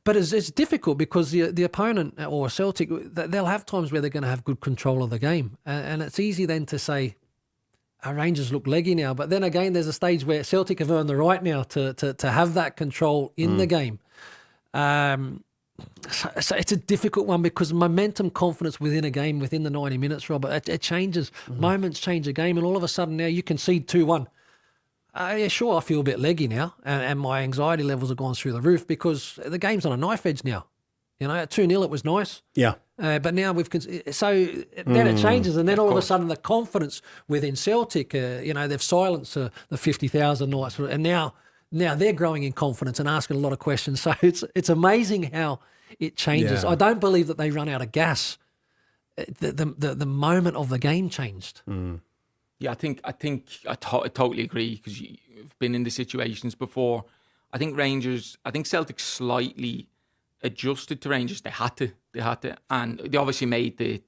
But it's difficult because the opponent, or Celtic, they'll have times where they're going to have good control of the game, and it's easy then to say, our Rangers look leggy now. But then again, there's a stage where Celtic have earned the right now to have that control in the game. So it's a difficult one, because momentum, confidence within a game, within the 90 minutes, Robert, it changes. Moments change a game, and all of a sudden now you concede 2-1. Yeah, sure, I feel a bit leggy now, and my anxiety levels have gone through the roof, because the game's on a knife edge now. At 2-0 it was nice. Yeah. But now then it changes, and then all of a sudden the confidence within Celtic, they've silenced the 50,000 nights, and now they're growing in confidence and asking a lot of questions. So it's amazing how it changes. Yeah. I don't believe that they run out of gas. The moment of the game changed. Yeah, I think I totally agree, because you've been in the situations before. I think Celtic slightly adjusted to Rangers. They had to, and they obviously made the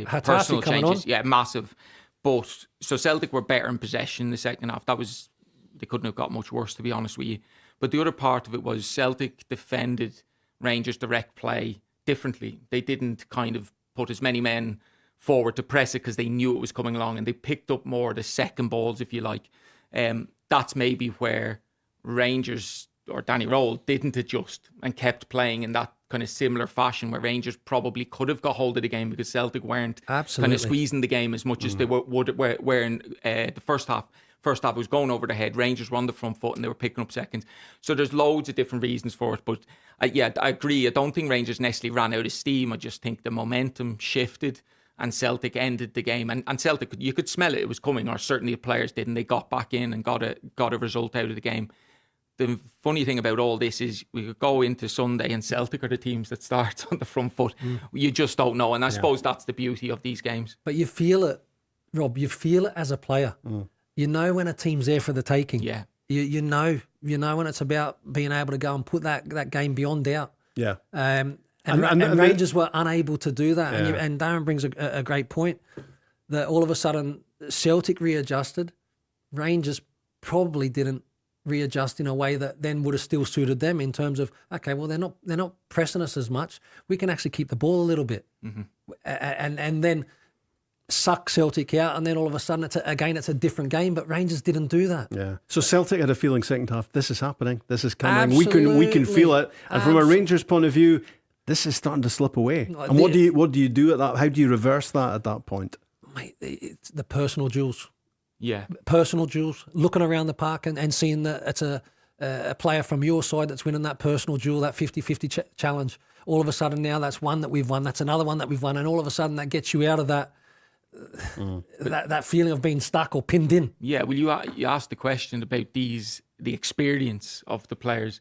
personal changes. Yeah, massive. But so Celtic were better in possession in the second half. They couldn't have got much worse, to be honest with you. But the other part of it was Celtic defended Rangers' direct play differently. They didn't kind of put as many men forward to press it, because they knew it was coming along, and they picked up more the second balls, if you like. That's maybe where Rangers, or Danny Rowell, didn't adjust and kept playing in that kind of similar fashion, where Rangers probably could have got hold of the game, because Celtic weren't kind of squeezing the game as much as they were in the first half. First half was going over the head. Rangers were on the front foot and they were picking up seconds. So there's loads of different reasons for it. But I agree. I don't think Rangers necessarily ran out of steam. I just think the momentum shifted and Celtic ended the game. And Celtic, you could smell it was coming, or certainly the players did, and they got back in and got a result out of the game. The funny thing about all this is we could go into Sunday and Celtic are the teams that start on the front foot. You just don't know. And I suppose that's the beauty of these games. But you feel it, Rob. You feel it as a player. You know when a team's there for the taking. Yeah. You know when it's about being able to go and put that game beyond doubt. Yeah. And Rangers were unable to do that. Yeah. And Darren brings a great point, that all of a sudden Celtic readjusted. Rangers probably didn't readjust in a way that then would have still suited them, in terms of, okay, well, they're not pressing us as much. We can actually keep the ball a little bit. And then suck Celtic out, and then all of a sudden it's a different game. But Rangers didn't do that. Yeah. So Celtic had a feeling second half, this is happening, this is coming. Absolutely. We can feel it. And from a Rangers point of view, this is starting to slip away. And what do you do at that? How do you reverse that at that point? Mate, it's the personal duels. Yeah. Personal duels. Looking around the park and seeing that it's a player from your side that's winning that personal duel, that 50-50 challenge. All of a sudden now that's one that we've won, that's another one that we've won, and all of a sudden that gets you out of that that feeling of being stuck or pinned in. Yeah, well, you asked the question about the experience of the players.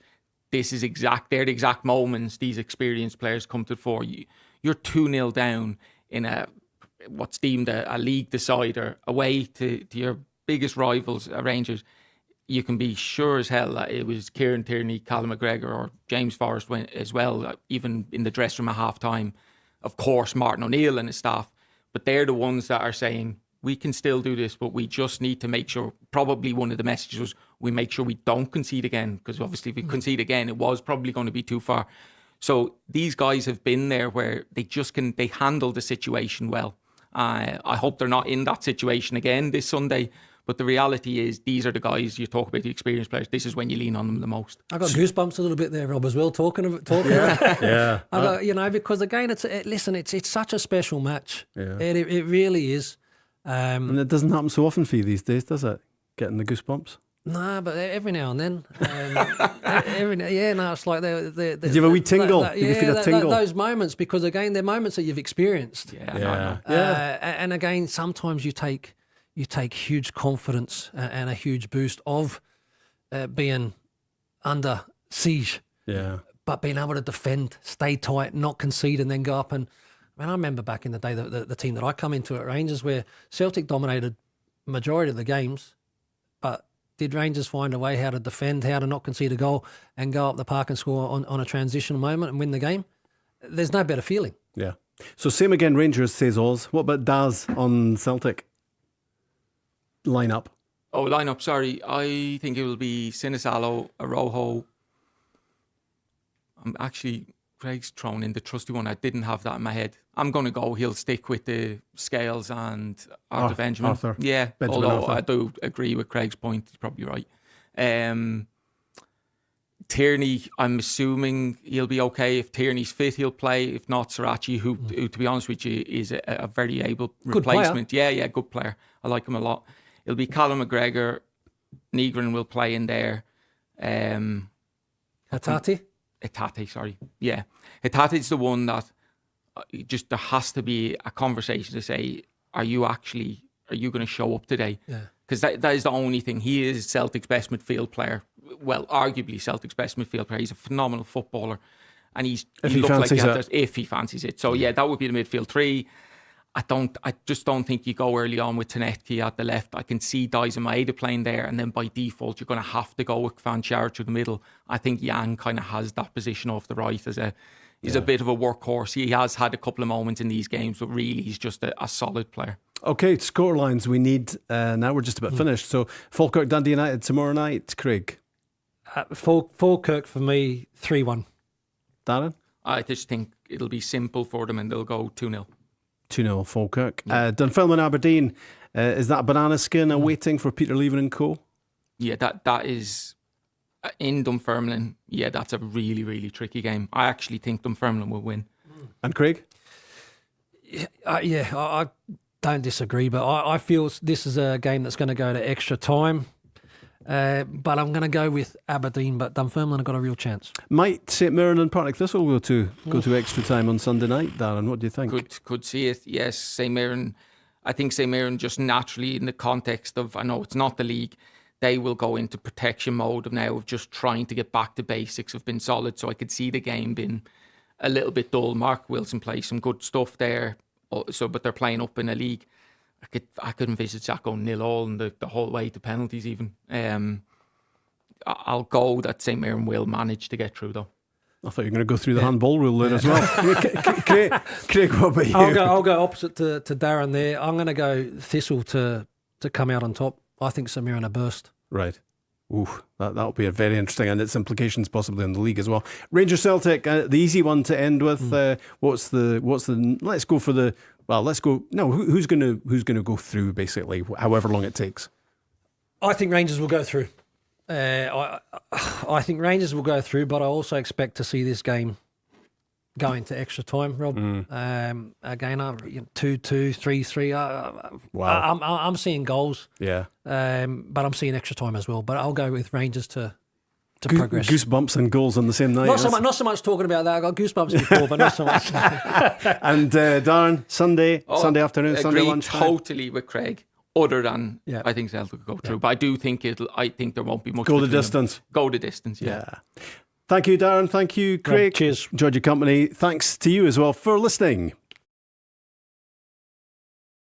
They're the exact moments these experienced players come to the fore. You're 2-0 down in what's deemed a league decider away to your biggest rivals, Rangers. You can be sure as hell that it was Kieran, Tierney, Callum, McGregor, or James Forrest went as well, even in the dressing room at half time. Of course, Martin O'Neill and his staff. But they're the ones that are saying, we can still do this, but we just need to make sure. Probably one of the messages was, we make sure we don't concede again, because obviously if we concede again, it was probably going to be too far. So these guys have been there where they handle the situation well. I hope they're not in that situation again this Sunday. But the reality is, these are the guys, you talk about the experienced players, this is when you lean on them the most. I got goosebumps a little bit there, Rob, as well, talking about yeah. I got, because again, it's such a special match. Yeah. It really is. And it doesn't happen so often for you these days, does it? Getting the goosebumps? Nah, but every now and then. It's like Did you have a wee tingle? Did you feel a tingle? Those moments, because again, they're moments that you've experienced. Yeah. And again, sometimes you take huge confidence and a huge boost of being under siege. Yeah. But being able to defend, stay tight, not concede, and then go up. And I remember back in the day, the team that I come into at Rangers, where Celtic dominated majority of the games, but did Rangers find a way how to defend, how to not concede a goal, and go up the park and score on a transitional moment and win the game? There's no better feeling. Yeah. So same again, Rangers, says Oz. What about Daz on Celtic? Line-up. Sorry. I think it will be Sinisalo, Arojo. Craig's thrown in the trusty one. I didn't have that in my head. I'm going to go, he'll stick with the Scales and Arthur Benjamin. Benjamin although Arthur. I do agree with Craig's point. He's probably right. Tierney, I'm assuming he'll be okay. If Tierney's fit, he'll play. If not, Srirachi, who to be honest with you, is a very able replacement. Yeah, good player. I like him a lot. It'll be Callum, McGregor. Negrin will play in there. Hatate, sorry. Yeah. Hatate's the one that just there has to be a conversation to say, are you going to show up today? Yeah. Because that is the only thing. He is Celtic's best midfield player. Well, arguably Celtic's best midfield player. He's a phenomenal footballer. And if he fancies it. So yeah, that would be the midfield three. I just don't think you go early on with Tonetki at the left. I can see Dice and Maeda playing there, and then by default you're going to have to go with Van Char through the middle. I think Yang kind of has that position off the right he's a bit of a workhorse. He has had a couple of moments in these games, but really he's just a solid player. Okay, scorelines we need. Now we're just about finished. So Falkirk Dundee United tomorrow night, Craig. Falkirk for me 3-1. Darren? I just think it'll be simple for them and they'll go 2-0. 2-0 Falkirk. Dunfermline Aberdeen, is that banana skin awaiting for Peter Lever and co? Yeah, that is in Dunfermline. Yeah, that's a really, really tricky game. I actually think Dunfermline will win. And Craig? I don't disagree, but I feel this is a game that's going to go to extra time. But I'm going to go with Aberdeen, but Dunfermline have got a real chance. Might St Mirren and Partick Thistle go to extra time on Sunday night, Darren? What do you think? Could see it, yes. St Mirren, I think St Mirren just naturally in the context of, I know it's not the league, they will go into protection mode of just trying to get back to basics, have been solid. So I could see the game being a little bit dull. Mark Wilson plays some good stuff there, but they're playing up in a league. I could envisage that going 0-0 and the whole way to penalties even. I'll go that St Mirren will manage to get through though. I thought you were going to go through the handball rule there as well. Craig, what about you? I'll go opposite to Darren there. I'm going to go Thistle to come out on top. I think St Mirren are burst. Right. Ooh, that'll be a very interesting, and its implications possibly in the league as well. Rangers Celtic, the easy one to end with. What's the? Let's go for the. Well, let's go. No, who's going to go through basically, however long it takes. I think Rangers will go through. I think Rangers will go through, but I also expect to see this game going to extra time, Rob. Again, 2-2, 3-3. Wow. I'm seeing goals. Yeah. But I'm seeing extra time as well. But I'll go with Rangers to progress. Goosebumps and goals on the same night. Not so much talking about that. I got goosebumps before, but not so much. And Darren, Sunday afternoon, Sunday lunchtime. Totally with Craig. Other than I think Celtic will go through, but I do think I think there won't be much. Go the distance. Go the distance. Yeah. Thank you, Darren. Thank you, Craig. Cheers. Enjoyed your company. Thanks to you as well for listening.